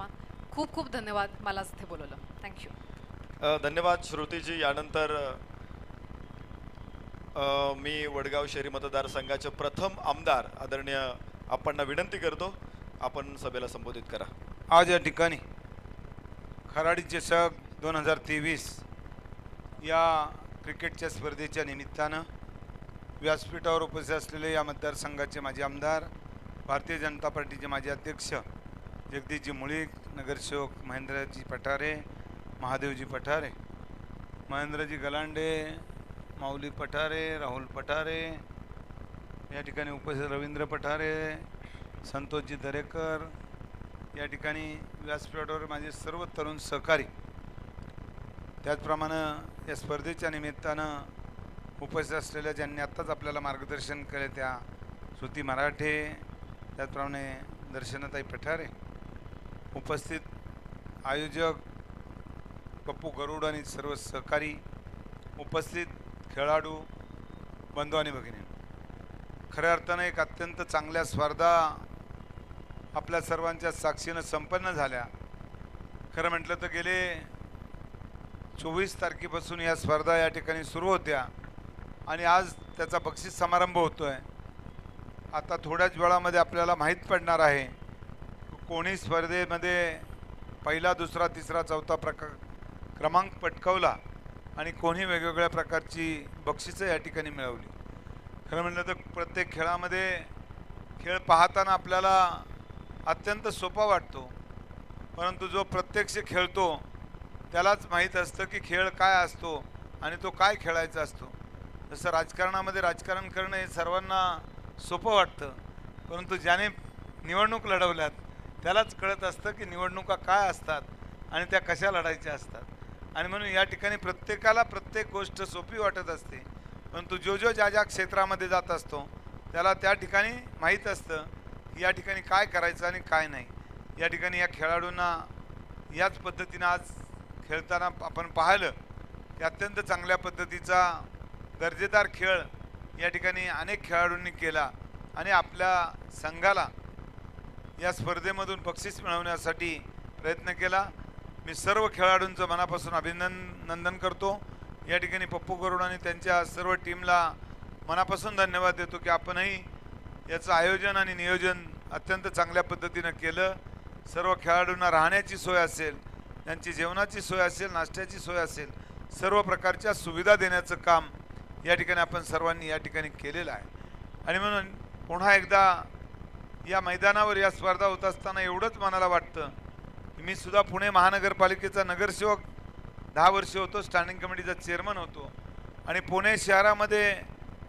खूप खूप धन्यवाद मला इथे बोलवलं. थँक्यू. धन्यवाद श्रुतीजी. यानंतर मी वडगाव शहरी मतदारसंघाचे प्रथम आमदार आदरणीय आपणना विनंती करतो, आपण सभेला संबोधित करा. आज या ठिकाणी खराडी चषक 2023 या क्रिकेटच्या स्पर्धेच्या निमित्तानं व्यासपीठावर उपस्थित असलेले या मतदारसंघाचे माजी आमदार, भारतीय जनता पार्टीचे माजी अध्यक्ष जगदीशजी मुळीक, नगरसेवक महेंद्रजी पठारे, महादेवजी पठारे, महेंद्रजी गलांडे, माऊली पठारे, राहुल पठारे, या ठिकाणी उपस्थित रवींद्र पठारे, संतोषजी दरेकर, या ठिकाणी व्यासपीठावर माझे सर्व तरुण सहकारी, त्याचप्रमाणे या स्पर्धेच्या निमित्तानं उपस्थित असलेल्या ज्यांनी आत्ताच आपल्याला मार्गदर्शन केले त्या श्रुती मराठे, त्याचप्रमाणे दर्शनाताई पठारे, उपस्थित आयोजक पप्पू गरुड आणि सर्व सहकारी, उपस्थित खेळाडू बंधू आणि भगिनी, खऱ्या अर्थानं एक अत्यंत चांगल्या स्पर्धा आपल्या सर्वांच्या साक्षीनं संपन्न झाल्या. खरं म्हटलं तर गेले 24 तारखेपासून या स्पर्धा या ठिकाणी सुरू होत्या आणि आज त्याचा बक्षीस समारंभ होतोय. आता थोड्याच वेळामध्ये आपल्याला माहीत पडणार आहे कोणी स्पर्धेमध्ये पहिला, दुसरा, तिसरा, चौथा क्रमांक पटकावला आणि कोणी वेगवेगळ्या प्रकारची बक्षिसं या ठिकाणी मिळवली. खरं म्हटलं तर प्रत्येक खेळामध्ये खेळ पाहताना आपल्याला अत्यंत सोपा वाटतो, परंतु जो प्रत्यक्ष खेळतो त्यालाच माहीत असतं की खेळ काय असतो आणि तो काय खेळायचा असतो. जसं राजकारणामध्ये राजकारण करणं हे सर्वांना सोपं वाटतं, परंतु ज्याने निवडणूक लढवल्यात त्यालाच कळत असतं की निवडणुका काय असतात आणि त्या कशा लढायच्या असतात. आणि म्हणून या ठिकाणी प्रत्येकाला प्रत्येक गोष्ट सोपी वाटत असते, परंतु जो ज्या क्षेत्रामध्ये जात असतो त्याला त्या ठिकाणी माहीत असतं की या ठिकाणी काय करायचं आणि काय नाही. या ठिकाणी या खेळाडूंना याच पद्धतीनं आज खेळताना आपण पाहिलं की अत्यंत चांगल्या पद्धतीचा दर्जेदार खेळ या ठिकाणी अनेक खेळाडूंनी केला आणि आपल्या संघाला या स्पर्धेमधून बक्षीस मिळवण्यासाठी प्रयत्न केला. मी सर्व खेळाडूंचं मनापासून अभिनंदन करतो. या ठिकाणी पप्पू गरुड आणि त्यांच्या सर्व टीमला मनापासून धन्यवाद देतो की आपणही याचं आयोजन आणि नियोजन अत्यंत चांगल्या पद्धतीनं केलं. सर्व खेळाडूंना राहण्याची सोय असेल, त्यांची जेवणाची सोय असेल, नाश्त्याची सोय असेल, सर्व प्रकारच्या सुविधा देण्याचं काम या ठिकाणी आपण सर्वांनी या ठिकाणी केलेलं आहे. आणि म्हणून पुन्हा एकदा या मैदानावर या स्पर्धा होत असताना एवढंच मनाला वाटतं की मी सुद्धा पुणे महानगरपालिकेचा नगरसेवक 10 वर्ष होतो, स्टँडिंग कमिटीचा चेअरमन होतो. आणि पुणे शहरामध्ये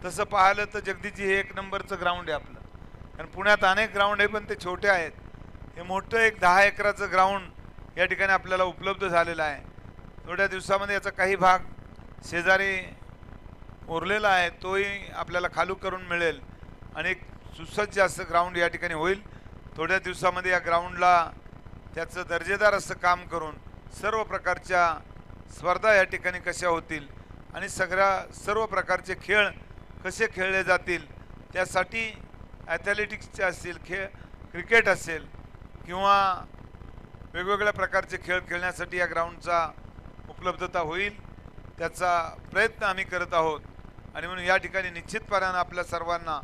तसं पाहिलं तर जगदीशजी हे 1 नंबरचं ग्राउंड आहे आपलं. कारण पुण्यात अनेक ग्राउंड आहे पण ते छोटे आहेत. हे मोठं एक 10 एकराचं ग्राउंड या ठिकाणी आपल्याला उपलब्ध झालेलं आहे. थोड्या दिवसामध्ये याचा काही भाग शेजारी उरलेला आहे, तोही आपल्याला खालू करून मिळेल आणि एक सुसज्ज असं ग्राउंड या ठिकाणी होईल. थोड्या दिवसामध्ये या ग्राउंडला त्याचं दर्जेदार असं काम करून सर्व प्रकारच्या स्पर्धा या ठिकाणी कशा होतील आणि सर्व प्रकारचे खेळ कसे खेळले जातील त्यासाठी ॲथलेटिक्सचे असतील, क्रिकेट असेल किंवा वेगवेगळ्या प्रकारचे खेळ खेळण्यासाठी या ग्राउंडचा उपलब्धता होईल, त्याचा प्रयत्न आम्ही करत आहोत. आणि म्हणून या ठिकाणी निश्चितपणानं आपल्या सर्वांना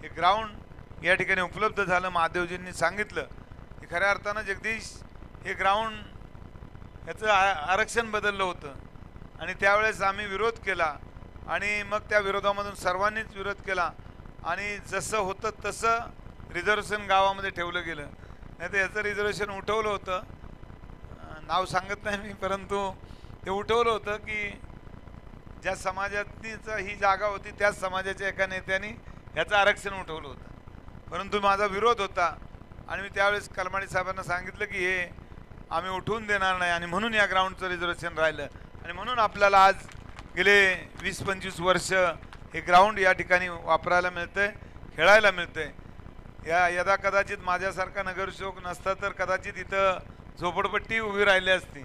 हे ग्राउंड या ठिकाणी उपलब्ध झालं. महादेवजींनी सांगितलं की खऱ्या अर्थानं जगदीश हे ग्राउंड याचं आरक्षण बदललं होतं आणि त्यावेळेस आम्ही विरोध केला आणि मग त्या विरोधामधून सर्वांनीच विरोध केला आणि जसं होतं तसं रिझर्वेशन गावामध्ये ठेवलं गेलं. नाही तर याचं रिझर्वेशन उठवलं होतं, नाव सांगत नाही मी, परंतु ते उठवलं होतं की ज्या समाजातीच ही जागा होती त्याच समाजाच्या एका नेत्याने ह्याचं आरक्षण उठवलं होतं. परंतु माझा विरोध होता आणि मी त्यावेळेस कलमाडी साहेबांना सांगितलं की हे आम्ही उठवून देणार नाही आणि म्हणून या ग्राउंडचं रिझर्वेशन राहिलं. आणि म्हणून आपल्याला आज गेले 20-25 वर्ष हे ग्राउंड या ठिकाणी वापरायला मिळतंय, खेळायला मिळतंय. यदा कदाचित माझ्यासारखा नगरसेवक नसता तर कदाचित इथं झोपडपट्टी उभी राहिली असती,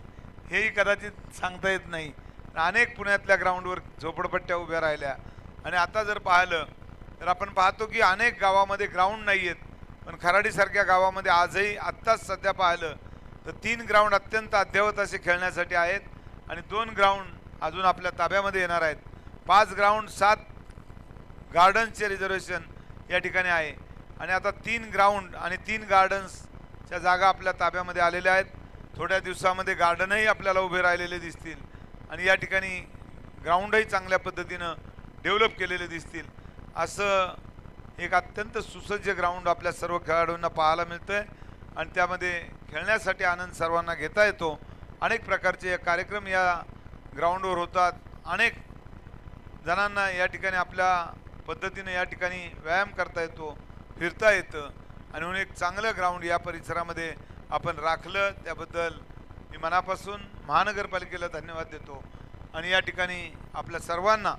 हेही कदाचित सांगता येत नाही. अनेक पुण्यातल्या ग्राउंडवर झोपडपट्ट्या उभ्या राहिल्या. आणि आता जर पाहिलं तर आपण पाहतो की अनेक गावामध्ये ग्राउंड नाही आहेत, पण खराडीसारख्या गावामध्ये आजही आत्ताच सध्या पाहिलं तर 3 ग्राउंड अत्यंत अद्ययावत असे खेळण्यासाठी आहेत आणि 2 ग्राउंड अजून आपल्या ताब्यामध्ये येणार आहेत. 5 ग्राउंड, 7 गार्डन्सचे रिझर्वेशन या ठिकाणी आहे आणि आता 3 ग्राउंड आणि 3 गार्डन्सच्या जागा आपल्या ताब्यामध्ये आलेल्या आहेत. थोड्या दिवसामध्ये गार्डनही आपल्याला उभे राहिलेले दिसतील आणि या ठिकाणी ग्राउंडही चांगल्या पद्धतीनं डेव्हलप केलेले दिसतील. असं एक अत्यंत सुसज्ज ग्राउंड आपल्या सर्व खेळाडूंना पाहायला मिळतं आहे आणि त्यामध्ये खेळण्यासाठी आनंद सर्वांना घेता येतो. अनेक प्रकारचे कार्यक्रम या ग्राउंडवर होतात. अनेक जणांना या ठिकाणी आपल्या पद्धतीने या ठिकाणी व्यायाम करता येतो, फिरता येतं आणि म्हणून एक चांगलं ग्राउंड या परिसरामध्ये आपण राखलं त्याबद्दल मी मनापासून महानगरपालिकेला धन्यवाद देतो. आणि या ठिकाणी आपल्या सर्वांना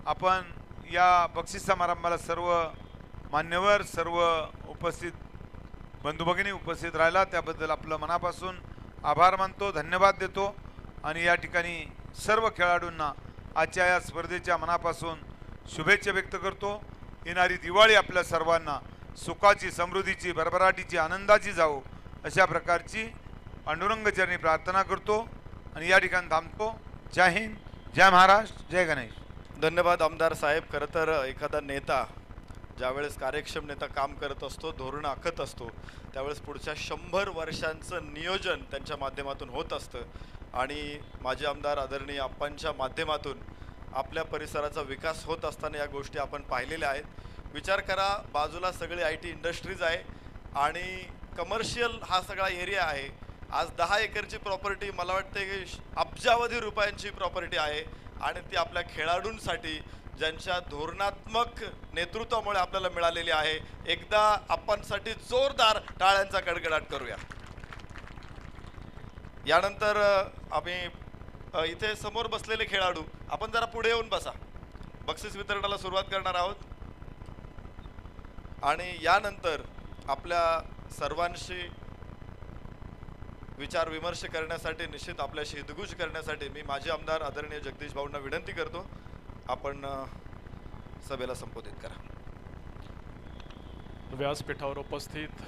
आपण या बक्षीस समारंभाला सर्व मान्यवर, सर्व उपस्थित बंधुभगिनी उपस्थित राहिला त्याबद्दल आपलं मनापासून आभार मानतो, धन्यवाद देतो. आणि या ठिकाणी सर्व खेळाडूंना आजच्या या स्पर्धेच्या मनापासून शुभेच्छा व्यक्त करतो. येणारी दिवाळी आपल्या सर्वांना सुखाची, समृद्धीची, भरभराटीची, आनंदाची जावो अशा प्रकारची पांडुरंगचरणी प्रार्थना करतो आणि या ठिकाणी थांबतो. जय हिंद, जय महाराष्ट्र, जय गणेश. धन्यवाद आमदार साहेब. खरं तर एखादा नेता ज्यावेळेस कार्यक्षम नेता काम करत असतो, धोरण आखत असतो, त्यावेळेस पुढच्या 100 वर्षांचं नियोजन त्यांच्या माध्यमातून होत असतं आणि माजी आमदार आदरणीय आप्पांच्या माध्यमातून आपल्या परिसराचा विकास होत असताना या गोष्टी आपण पाहिलेल्या आहेत. विचार करा, बाजूला सगळी IT इंडस्ट्रीज आहे आणि कमर्शियल हा सगळा एरिया आहे. आज 10 एकरची प्रॉपर्टी मला वाटते की अब्जावधी रुपयांची प्रॉपर्टी आहे आणि ती आपल्या खेळाडूंसाठी ज्यांच्या धोरणात्मक नेतृत्वामुळे आपल्याला मिळालेली आहे. एकदा आप्पांसाठी जोरदार टाळ्यांचा कडकडाट करूया. यानंतर आम्ही इथे समोर बसलेले खेळाडू आपण जरा पुढे येऊन बसा. बक्षीस वितरणाला सुरुवात करणार आहोत आणि यानंतर आपल्या सर्वांशी विचार विमर्श करण्यासाठी, निश्चित आपल्याशी हितगुज करण्यासाठी मी माजी आमदार आदरणीय जगदीश भाऊंना विनंती करतो, आपण सभेला संबोधित करा. व्यासपीठावर उपस्थित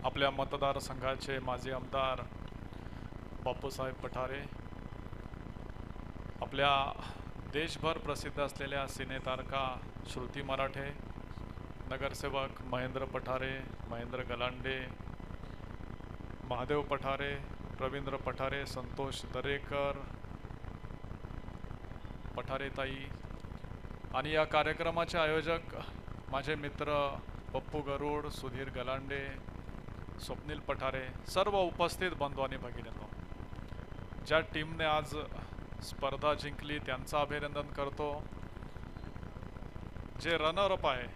आपल्या मतदारसंघाचे माजी आमदार बापूसाहेब पठारे, आपल्या देशभर प्रसिद्ध असलेल्या सिनेतारका श्रुती मराठे, नगरसेवक महेंद्र पठारे, महेंद्र गलांडे, महादेव पठारे, रवींद्र पठारे, संतोष दरेकर, पठारेताई आणि या कार्यक्रमाचे आयोजक माझे मित्र पप्पू गरुड, सुधीर गलांडे, स्वप्नील पठारे, सर्व उपस्थित बंधू आणि भगिनींनो, ज्या टीमने आज स्पर्धा जिंकली त्यांचं अभिनंदन करतो. जे रनरअप आहे,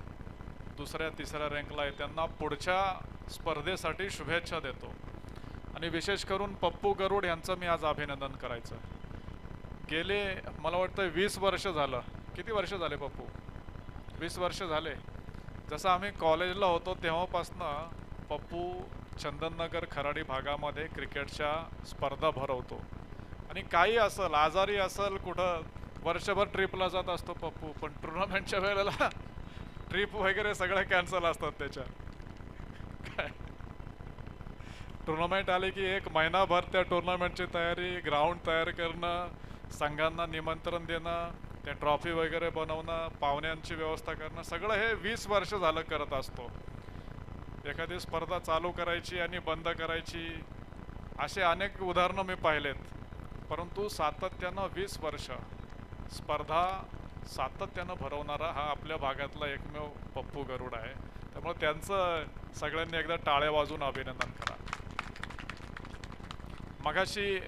दुसऱ्या तिसऱ्या रँकला आहे, त्यांना पुढच्या स्पर्धेसाठी शुभेच्छा देतो. आणि विशेष करून पप्पू गरुड यांचं मी आज अभिनंदन करायचं. गेले मला वाटतं 20 वर्ष झालं. किती वर्ष झाले पप्पू? 20 वर्ष झाले. जसं आम्ही कॉलेजला होतो तेव्हापासनं पप्पू चंदननगर खराडी भागामध्ये क्रिकेटच्या स्पर्धा भरवतो. आणि काही असेल, आजारी असेल, कुठं वर्षभर ट्रिपला जात असतो पप्पू, पण टुर्नामेंटच्या वेळेला ट्रिप वगैरे सगळ्या कॅन्सल असतात त्याच्या. काय टुर्नामेंट आली की एक महिनाभर त्या टुर्नामेंटची तयारी, ग्राउंड तयार करणं, संघांना निमंत्रण देणं, त्या ट्रॉफी वगैरे बनवणं, पाहुण्यांची व्यवस्था करणं, सगळं हे 20 वर्ष झालं करत असतो. एखादी स्पर्धा चालू करायची आणि बंद करायची, असे अनेक उदाहरणं मी पाहिलेत. परंतु सातत्यानं 20 वर्ष स्पर्धा सातत्यानं भरवणारा हा आपल्या भागातला एकमेव पप्पू गरुड आहे. त्यामुळे त्यांचं सगळ्यांनी एकदा टाळ्या वाजवून अभिनंदन करा. मगाशी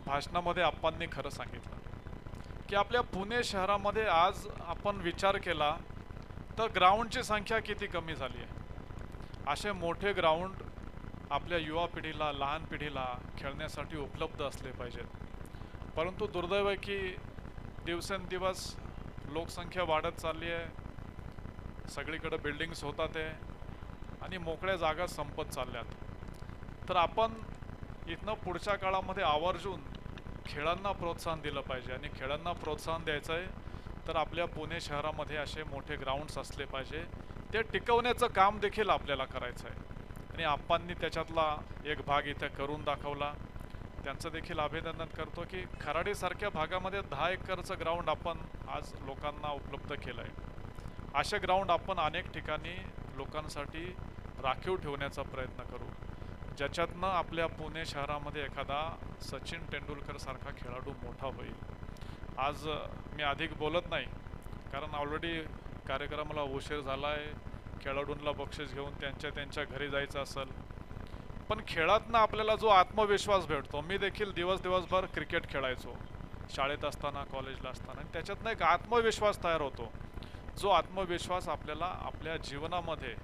भाषणामध्ये आप्पांनी खरं सांगितलं की आपल्या पुणे शहरामध्ये आज आपण विचार केला तर ग्राउंडची संख्या किती कमी झाली आहे. असे मोठे ग्राउंड आपल्या युवा पिढीला, लहान पिढीला खेळण्यासाठी उपलब्ध असले पाहिजेत. परंतु दुर्दैव आहे की दिवसेंदिवस लोकसंख्या वाढत चालली आहे, सगळीकडे बिल्डिंग्स होतात आहे आणि मोकळ्या जागा संपत चालल्यात. तर आपण इथनं पुढच्या काळामध्ये आवर्जून खेळांना प्रोत्साहन दिलं पाहिजे. आणि खेळांना प्रोत्साहन द्यायचं आहे तर आपल्या पुणे शहरामध्ये असे मोठे ग्राउंड्स असले पाहिजे. ते टिकवण्याचं काम देखील आपल्याला करायचं आहे. आणि आप्पांनी त्याच्यातला एक भाग इथे करून दाखवला. त्यांचं देखील अभिनंदन करतो की खराडीसारख्या भागामध्ये 10 एकरचं ग्राउंड आपण आज लोकांना उपलब्ध केलं आहे. असे ग्राउंड आपण अनेक ठिकाणी लोकांसाठी राखीव ठेवण्याचा प्रयत्न करू, ज्याच्यातनं आपल्या पुणे शहरामध्ये एखादा सचिन तेंडुलकर सारखा खेळाडू मोठा होईल. आज मी अधिक बोलत नाही कारण ऑलरेडी कार्यक्रमाला उशीर झाला आहे. खेळाडूंना बक्षीस घेऊन त्यांच्या घरी जायचं असेल. पण खेळातनं आपल्याला जो आत्मविश्वास भेटतो, मी देखील दिवसभर क्रिकेट खेळायचो शाळेत असताना, कॉलेजला असताना, आणि त्याच्यातनं एक आत्मविश्वास तयार होतो. जो आत्मविश्वास आपल्याला आपल्या जीवनामध्ये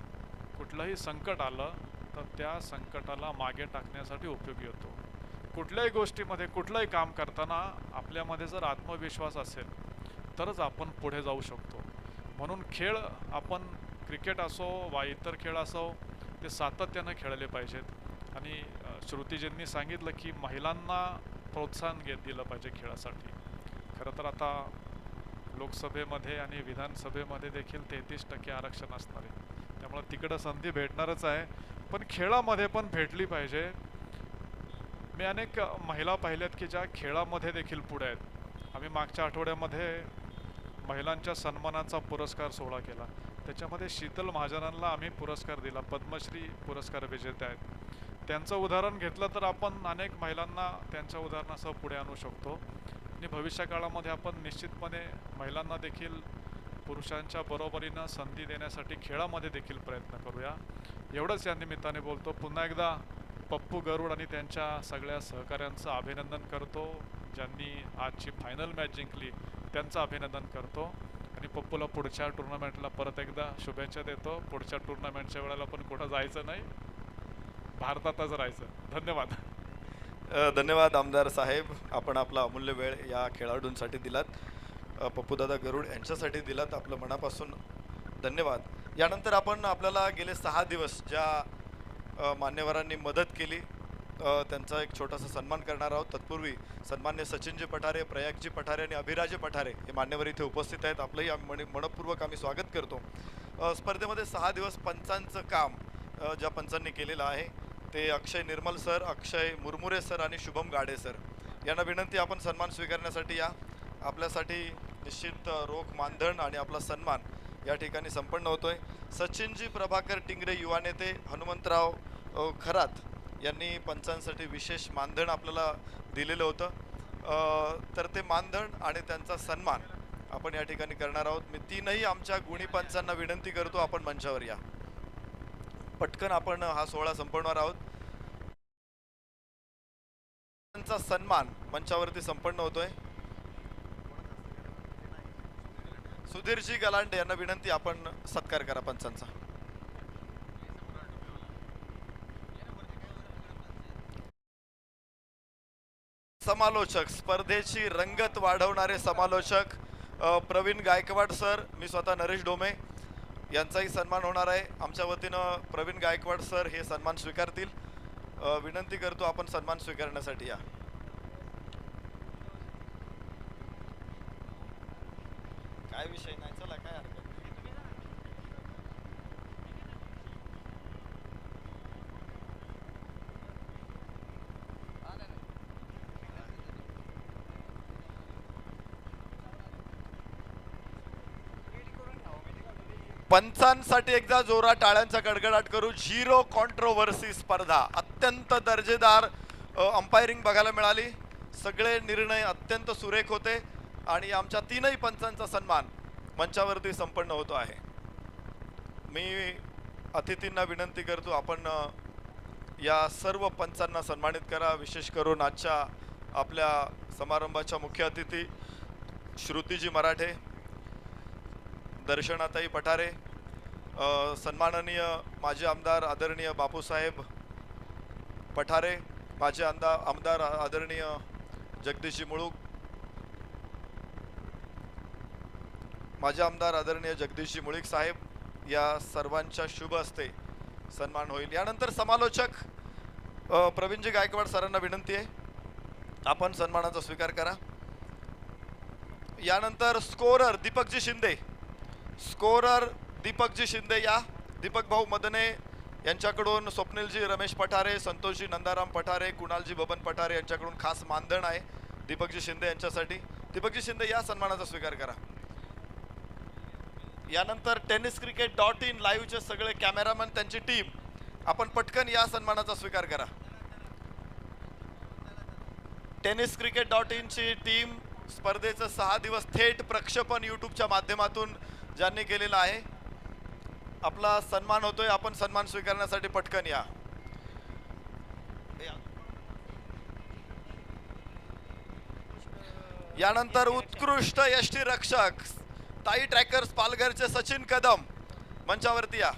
कुठलंही संकट आलं तर त्या संकटाला मागे टाकण्यासाठी उपयोगी होतो. कुठल्याही गोष्टीमध्ये, कुठलंही काम करताना आपल्यामध्ये जर आत्मविश्वास असेल तरच आपण पुढे जाऊ शकतो. म्हणून खेळ आपण क्रिकेट असो वा इतर खेळ असो ते सातत्यानं खेळले पाहिजेत. आणि श्रुतीजींनी सांगितलं की महिलांना प्रोत्साहन दिलं पाहिजे खेळासाठी. खरं तर आता लोकसभेमध्ये आणि विधानसभेमध्ये देखील 33% आरक्षण असणार आहे. त्यामुळे तिकडं संधी भेटणारच आहे, पण खेळामध्ये पण भेटली पाहिजे. मी अनेक महिला पाहिल्यात की ज्या खेळामध्ये देखील पुढे आहेत. आम्ही मागच्या आठवड्यामध्ये महिलांच्या सन्मानाचा पुरस्कार सोहळा केला. त्याच्यामध्ये शीतल महाजनांना आम्ही पुरस्कार दिला. पद्मश्री पुरस्कार विजेते आहेत. त्यांचं उदाहरण घेतलं तर आपण अनेक महिलांना त्यांच्या उदाहरणासह पुढे आणू शकतो. आणि भविष्य काळामध्ये आपण निश्चितपणे महिलांना देखील पुरुषांच्या बरोबरीनं संधी देण्यासाठी खेळामध्ये देखील प्रयत्न करूया. एवढंच या निमित्ताने बोलतो. पुन्हा एकदा पप्पू गरुड आणि त्यांच्या सगळ्या सहकाऱ्यांचं अभिनंदन करतो. ज्यांनी आजची फायनल मॅच जिंकली त्यांचं अभिनंदन करतो. आणि पप्पूला पुढच्या टुर्नामेंटला परत एकदा शुभेच्छा देतो. पुढच्या टुर्नामेंटच्या वेळेला पण कुठं जायचं नाही, भारतातच राहायचं. धन्यवाद. धन्यवाद आमदार साहेब, आपण आपला अमूल्य वेळ या खेळाडूंसाठी दिलात. पप्पूदादा गरुड यांच्यासाठी दिलात, आपलं मनापासून धन्यवाद. यानंतर आपण आपल्याला गेले 6 दिवस ज्या मान्यवरांनी मदत केली त्यांचा एक छोटासा सन्मान करणार आहोत. तत्पूर्वी सन्मान्य सचिनजी पठारे, प्रयागजी पठारे आणि अभिराजे पठारे हे मान्यवर इथे उपस्थित आहेत. आपलंही मनपूर्वक आम्ही स्वागत करतो. स्पर्धेमध्ये 6 दिवस पंचांचं काम ज्या पंचांनी केलेलं आहे ते अक्षय निर्मल सर, अक्षय मुरमुरे सर आणि शुभम गाडे सर यांना विनंती, आपण सन्मान स्वीकारण्यासाठी या. आपल्यासाठी निश्चित रोख मानधन आणि आपला सन्मान या ठिकाणी संपन्न होतोय. सचिनजी प्रभाकर टिंगरे युवा नेते, हनुमंतराव खरात यांनी पंचांसाठी विशेष मानधन आपल्याला दिलेलं होतं. तर ते मानधन आणि त्यांचा सन्मान आपण या ठिकाणी करणार आहोत. मी तीनही आमच्या गुणी पंचांना विनंती करतो, आपण मंचावर या. पटकन आपण हा सोहळा संपवणार आहोत. त्यांचा सन्मान मंचावरती संपन्न होतोय. सुधीरजी गलांडे यांना विनंती, आपण सत्कार करा पंचांचा. समालोचक, स्पर्धेची रंगत वाढवणारे समालोचक प्रवीण गायकवाड सर, मी स्वतः नरेश डोमे यांचाही सन्मान होणार आहे. आमच्या वतीनं प्रवीण गायकवाड सर हे सन्मान स्वीकारतील. विनंती करतो, आपण सन्मान स्वीकारण्यासाठी या. काय विषय नाही, चला काय हरकत नाही. पंचांसाठी एकदा जोरात टाळ्यांचा कडकडाट करू. 0 कॉन्ट्रोवर्सी स्पर्धा, अत्यंत दर्जेदार अंपायरिंग बघायला मिळाली. सगळे निर्णय अत्यंत सुरेख होते आणि आमच्या तीनही पंचांचा सन्मान मंचावरती संपन्न होतो आहे. मी अतिथींना विनंती करतो, आपण या सर्व पंचांना सन्मानित करा. विशेष करून आजच्या आपल्या समारंभाच्या मुख्य अतिथी श्रुतीजी मराठे, दर्शनाताई पठारे, सन्माननीय माजी आमदार आदरणीय बापूसाहेब पठारे, माजी आमदार आदरणीय जगदीशजी मुळूक, माजी आमदार आदरणीय जगदीशजी मुळीक साहेब, या सर्वांच्या शुभ हस्ते सन्मान होईल. यानंतर समालोचक प्रवीणजी गायकवाड सरांना विनंती आहे, आपण सन्मानाचा स्वीकार करा. यानंतर स्कोरर दीपकजी शिंदे, स्कोरर दीपकजी शिंदे या. दीपक भाऊ मदने यांच्याकडून स्वप्नीलजी रमेश पठारे, संतोषजी नंदाराम पठारे, कुणालजी बबन पठारे यांच्याकडून खास मानधन आहे दीपकजी शिंदे यांच्यासाठी. दीपकजी शिंदे या सन्मानाचा स्वीकार करा. यानंतर tenniscricket.in लाईव्हचे सगळे कॅमेरामॅन, त्यांची टीम, आपण पटकन या सन्मानाचा स्वीकार करा. tenniscricket.in ची टीम स्पर्धेचं 6 दिवस थेट प्रक्षेपण यूट्यूबच्या माध्यमातून ज्यांनी केलेला आहे, आपला सन्मान होतोय. आपण सन्मान स्वीकारण्यासाठी पटकन या. यानंतर उत्कृष्ट यष्टी रक्षक ताई ट्रॅकर्स पालघरचे सचिन कदम मंचावरती या.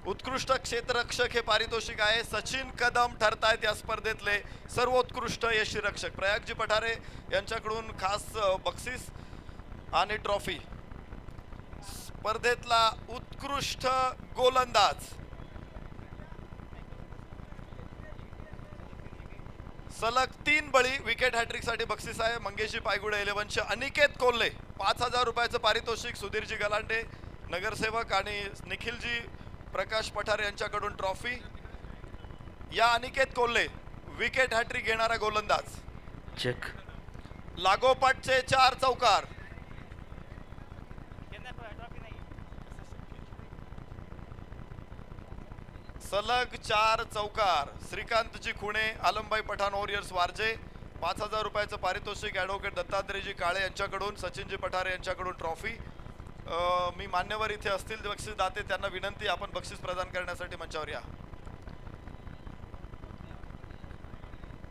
उत्कृष्ट क्षेत्ररक्षक हे पारितोषिक आहे. सचिन कदम ठरतायत या स्पर्धेतले सर्वोत्कृष्ट यष्टी रक्षक. प्रयागजी पठारे यांच्याकडून खास बक्षीस आणि ट्रॉफी. स्पर्धेतला उत्कृष्ट गोलंदाज सलग 3 बळी विकेट हॅट्रिक साठी बक्षीस आहे. मंगेशजी पायगुडे 11चे अनिकेत कोल्हे 5000 रुपयाचं पारितोषिक. सुधीरजी गलांडे नगरसेवक आणि निखिलजी प्रकाश पठारे यांच्याकडून ट्रॉफी. या अनिकेत कोल्हे विकेट हॅट्रिक घेणारा गोलंदाज. चेक. लागोपाठचे 4 चौकार. सलग 4 चौकार. श्रीकांतजी खुणे, आलमबाई पठाण वॉरियर्स वारजे 5000 रुपयाचं पारितोषिक. ॲडव्होकेट दत्तात्रेयजी काळे यांच्याकडून, सचिनजी पठारे यांच्याकडून ट्रॉफी. मी मान्यवर इथे असतील बक्षीस दाते त्यांना विनंती, आपण बक्षीस प्रदान करण्यासाठी मंचावर या.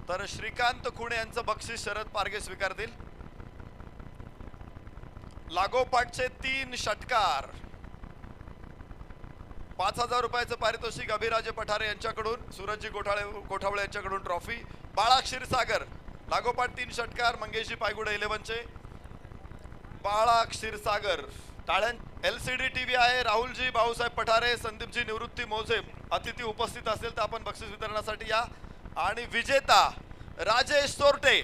तर श्रीकांत खुणे यांचं बक्षीस शरद पारगे स्वीकारतील. लागोपाठचे 3 षटकार. 5,000 रुपयाचं पारितोषिक अभिराजे पठारे यांच्याकडून, सूरजजी कोठावळे यांच्याकडून ट्रॉफी, बाळा क्षीरसागर लागोपाठ 3 षटकार मंगेशजी पायगुडे 11चे. बाळा क्षीरसागर टाळ्यां. LCD टीव्ही आहे. राहुलजी भाऊसाहेब पठारे, संदीपजी निवृत्ती मोजे अतिथी उपस्थित असेल तर आपण बक्षीस वितरणासाठी या. आणि विजेता राजेश सोरटे,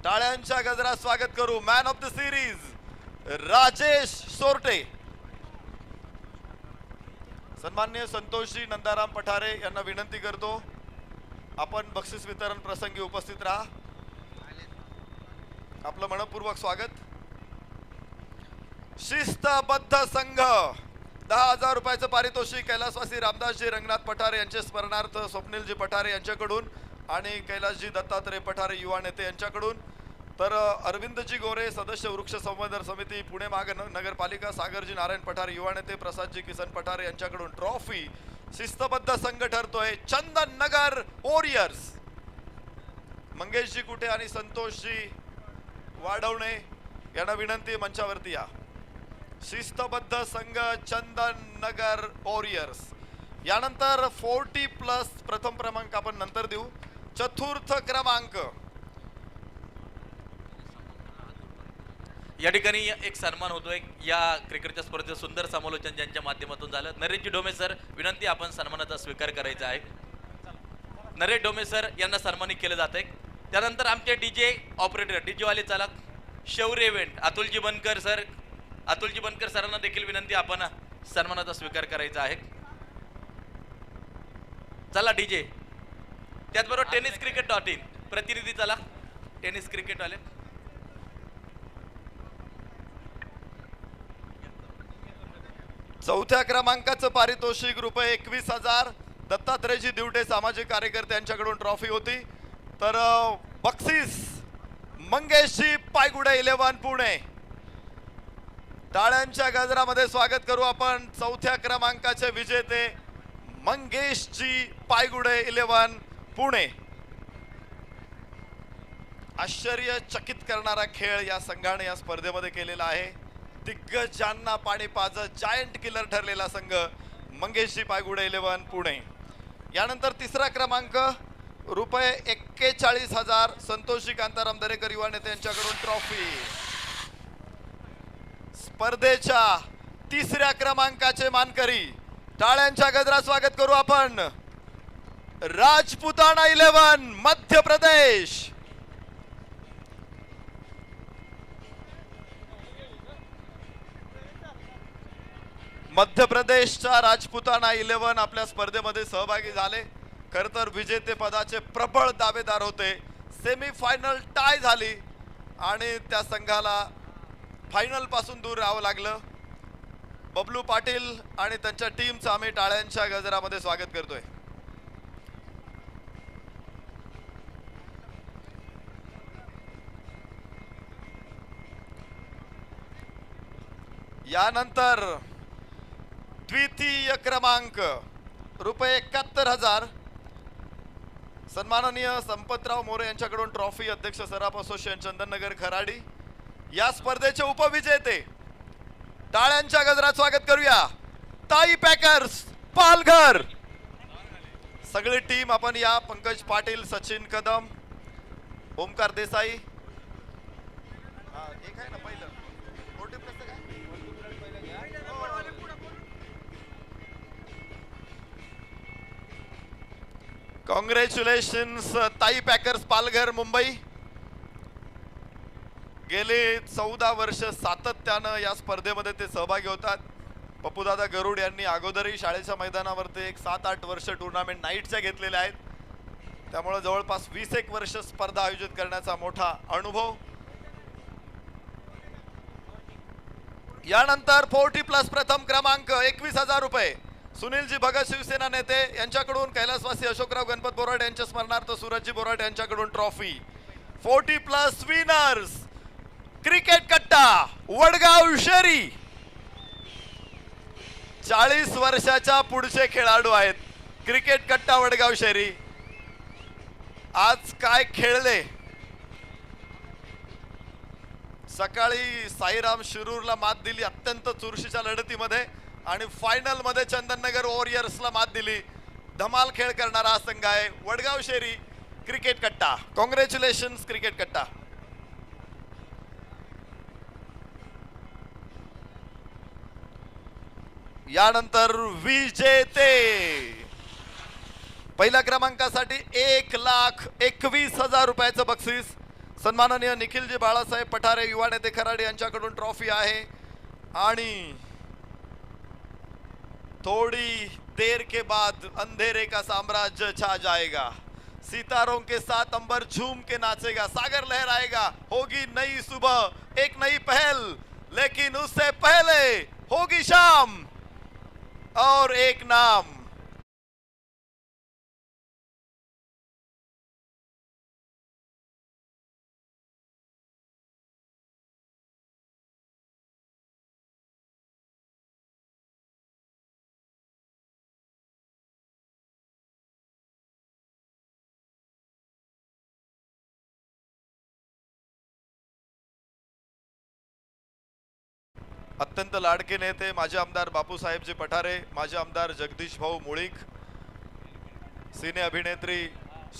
टाळ्यांच्या गजरात स्वागत करू. Man of the series Rajesh Sorte. सन्माननीय संतोषजी नंदाराम पठारे यांना विनंती करतो आपण बक्षीस वितरण प्रसंगी उपस्थित राहा. आपलं मनपूर्वक स्वागत. शिस्तबद्ध संघ 10,000 रुपयाचं पारितोषिक कैलासवासी रामदासजी रंगनाथ पठारे यांचे स्मरणार्थ स्वप्नीलजी पठारे यांच्याकडून आणि कैलासजी दत्तात्रय पठारे युवा नेते यांच्याकडून. तर अरविंदजी गोरे सदस्य वृक्ष संवर्धन समिती पुणे महानगरपालिका, सागरजी नारायण पठारे युवा नेते, प्रसादजी किसन पठारे यांच्याकडून ट्रॉफी. शिस्तबद्ध संघ ठरतोय चंदन नगर वॉरियर्स. मंगेशजी कुठे आणि संतोषजी वाढवणे यांना विनंती मंचावरती या. शिस्तबद्ध संघ चंदन नगर वॉरियर्स. यानंतर 40+ प्रथम क्रमांक आपण नंतर देऊ. चतुर्थ क्रमांक या ठिकाणी एक सन्मान होतोय. या क्रिकेटच्या स्पर्धेचं सुंदर समालोचन ज्यांच्या माध्यमातून झालं, नरेशजी डोमे सर, विनंती आपण सन्मानाचा स्वीकार करायचा आहे. नरेश डोमे सर यांना सन्मानित केलं जात आहे. त्यानंतर आमचे डीजे ऑपरेटर, डीजे वाले चालक शौर्य इव्हेंट अतुलजी बनकर सर, अतुलजी बनकर सरांना देखील विनंती आपण सन्मानाचा स्वीकार करायचा आहे. चला डीजे. त्याचबरोबर tenniscricket.in प्रतिनिधी चला, टेनिस क्रिकेट वाले. चौथ्या क्रमांकाचं पारितोषिक रुपये 21,000 दत्तात्रयजी दिवटे सामाजिक कार्यकर्ते यांच्याकडून ट्रॉफी होती. तर बक्षीस मंगेशजी पायगुडे 11 पुणे. टाळ्यांच्या गजरामध्ये स्वागत करू आपण चौथ्या क्रमांकाचे विजेते मंगेशजी पायगुडे 11 पुणे. आश्चर्यचकित करणारा खेळ या संघाने या स्पर्धेमध्ये केलेला आहे. दिग्गजांना पाणी पाजत जायंट किलर ठरलेला संघ मंगेशजी पायगुडे 11 पुणे. यानंतर तिसरा क्रमांक रुपये 41,000 संतोषी कांताराम दरेकर युवा नेते यांच्याकडून ट्रॉफी. स्पर्धेच्या तिसऱ्या क्रमांकाचे मानकरी, टाळ्यांच्या गजरात स्वागत करू आपण राजपुताना 11 मध्य प्रदेश. मध्य प्रदेशच्या राजपुताना 11 आपल्या स्पर्धेमध्ये सहभागी झाले. खर तर विजेते पदाचे प्रबळ दावेदार होते. सेमी फायनल टाय झाली आणि त्या संघाला फायनल पासून दूर राहावं लागलं. बबलू पाटील आणि त्यांच्या टीमचं आम्ही टाळ्यांच्या गजरामध्ये स्वागत करतोय. यानंतर द्वितीय क्रमांक रुपये 71,000 सन्माननीय संपतराव मोरे यांच्याकडून ट्रॉफी. अध्यक्ष सराफ असोसिएशन चंदननगर खराडी. या स्पर्धेचे उपविजेते, टाळ्यांच्या गजरात स्वागत करूया ताई पॅकर्स पालघर. सगळी टीम आपण या. पंकज पाटील, सचिन कदम, ओमकार देसाई. एक आहे ना पहिलं कॉंग्रॅच्युलेशन्स ताई पॅकर्स पालघर मुंबई. गेले 14 वर्ष सातत्यानं या स्पर्धेमध्ये ते सहभागी होतात. पप्पूदादा गरुड यांनी अगोदरही शाळेच्या मैदानावरती एक 7-8 वर्ष टुर्नामेंट नाईटच्या घेतलेल्या आहेत. त्यामुळे जवळपास 20-1 वर्ष स्पर्धा आयोजित करण्याचा मोठा अनुभव. यानंतर 40+ प्रथम क्रमांक 21,000 रुपये सुनीलजी भगत शिवसेना नेते यांच्याकडून, कैलासवासी अशोकराव गणपत बोराट यांच्या स्मरणार्थ सूरजजी बोराट यांच्याकडून ट्रॉफी. 40+ विनर्स क्रिकेट कट्टा वडगाव शहरी. 40 वर्षाच्या पुढचे खेळाडू आहेत क्रिकेट कट्टा वडगाव शहरी. आज काय खेळले. सकाळी साईराम शिरूरला मात दिली अत्यंत चुरशीच्या लढतीमध्ये आणि फायनल मध्ये चंदननगर वॉरियर्सला मात दिली. धमाल खेळ करणारा हा संघ आहे वडगाव शेरी क्रिकेट कट्टा. कॉंग्रॅच्युलेशन्स क्रिकेट कट्टा. यानंतर विजेते पहिल्या क्रमांकासाठी 1,21,000 रुपयाचं बक्षीस सन्माननीय निखिलजी बाळासाहेब पठारे युवा नेते खराडे यांच्याकडून ट्रॉफी आहे. आणि थोड़ी देर के बाद अंधेरे का साम्राज्य छा जाएगा. सितारों के साथ अंबर झूम के नाचेगा. सागर लहराएगा. होगी नई सुबह, एक नई पहल, लेकिन उससे पहले होगी शाम और एक नाम. अत्यंत लाडके नेते माजी आमदार बापूसाहेबजी पठारे, माजी आमदार जगदीश भाऊ मुळीक, सिने अभिनेत्री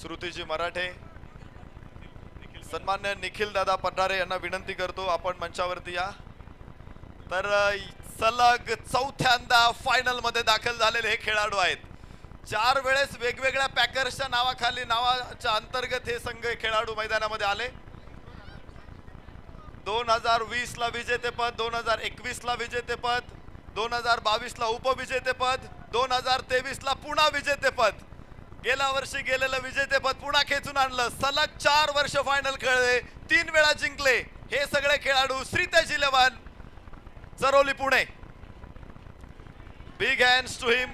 श्रुतीजी मराठे, सन्मान्य निखिल दादा पठारे यांना विनंती करतो आपण मंचावरती या. तर सलग चौथ्यांदा फायनल मध्ये दाखल झालेले हे खेळाडू आहेत. 4 वेळेस वेगवेगळ्या पॅकर्सच्या नावाखाली नावाच्या अंतर्गत हे संघ खेळाडू मैदानामध्ये आले. 2020 ला विजेतेपद, 2021 ला विजेतेपद, 2022 ला उपविजेतेपद, 2023 ला पुन्हा विजेतेपद. गेल्या वर्षी गेलेलं विजेतेपद पुन्हा खेचून आणलं. सलग 4 वर्ष फायनल खेळले, 3 वेळा जिंकले हे सगळे खेळाडू. Shritej 11 Charoli Pune. Big hands to him.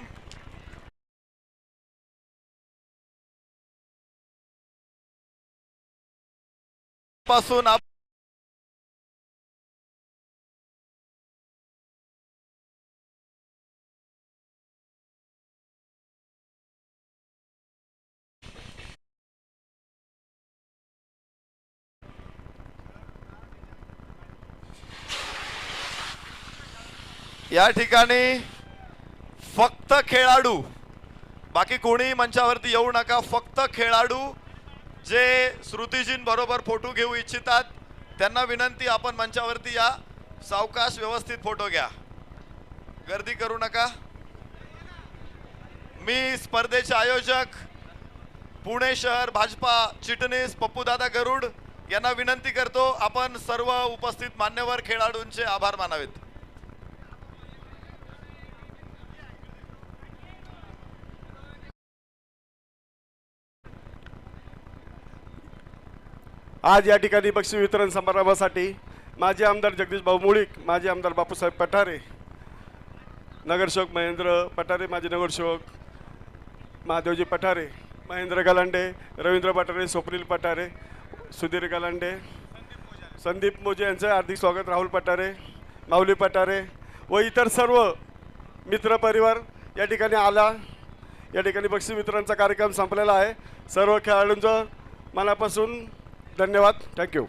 पासून या ठिकाणी फक्त खेळाडू, बाकी कोणी मंचावरती येऊ नका. फक्त खेळाडू जे श्रुतीजींबरोबर फोटो घेऊ इच्छितात त्यांना विनंती, आपण मंचावरती या. सावकाश व्यवस्थित फोटो घ्या, गर्दी करू नका. मी स्पर्धेचे आयोजक पुणे शहर भाजपा चिटणीस पप्पूदादा गरुड यांना विनंती करतो आपण सर्व उपस्थित मान्यवर खेळाडूंचे आभार मानावेत. आज या ठिकाणी बक्षीस वितरण समारंभासाठी माजी आमदार जगदीश भाऊ मुळीक, माजी आमदार बापूसाहेब पठारे, नगरसेवक महेंद्र पठारे, माजी नगरसेवक महादेवजी पठारे, महेंद्र गलांडे, रवींद्र पठारे, स्वप्नील पठारे, सुधीर गलांडे, संदीप मोजे यांचे हार्दिक स्वागत. राहुल पठारे, माऊली पठारे व इतर सर्व मित्रपरिवार या ठिकाणी आला. या ठिकाणी बक्षीस वितरणचा कार्यक्रम संपलेला आहे. सर्व खेळाडूंचं मनापासून धन्यवाद. थँक्यू.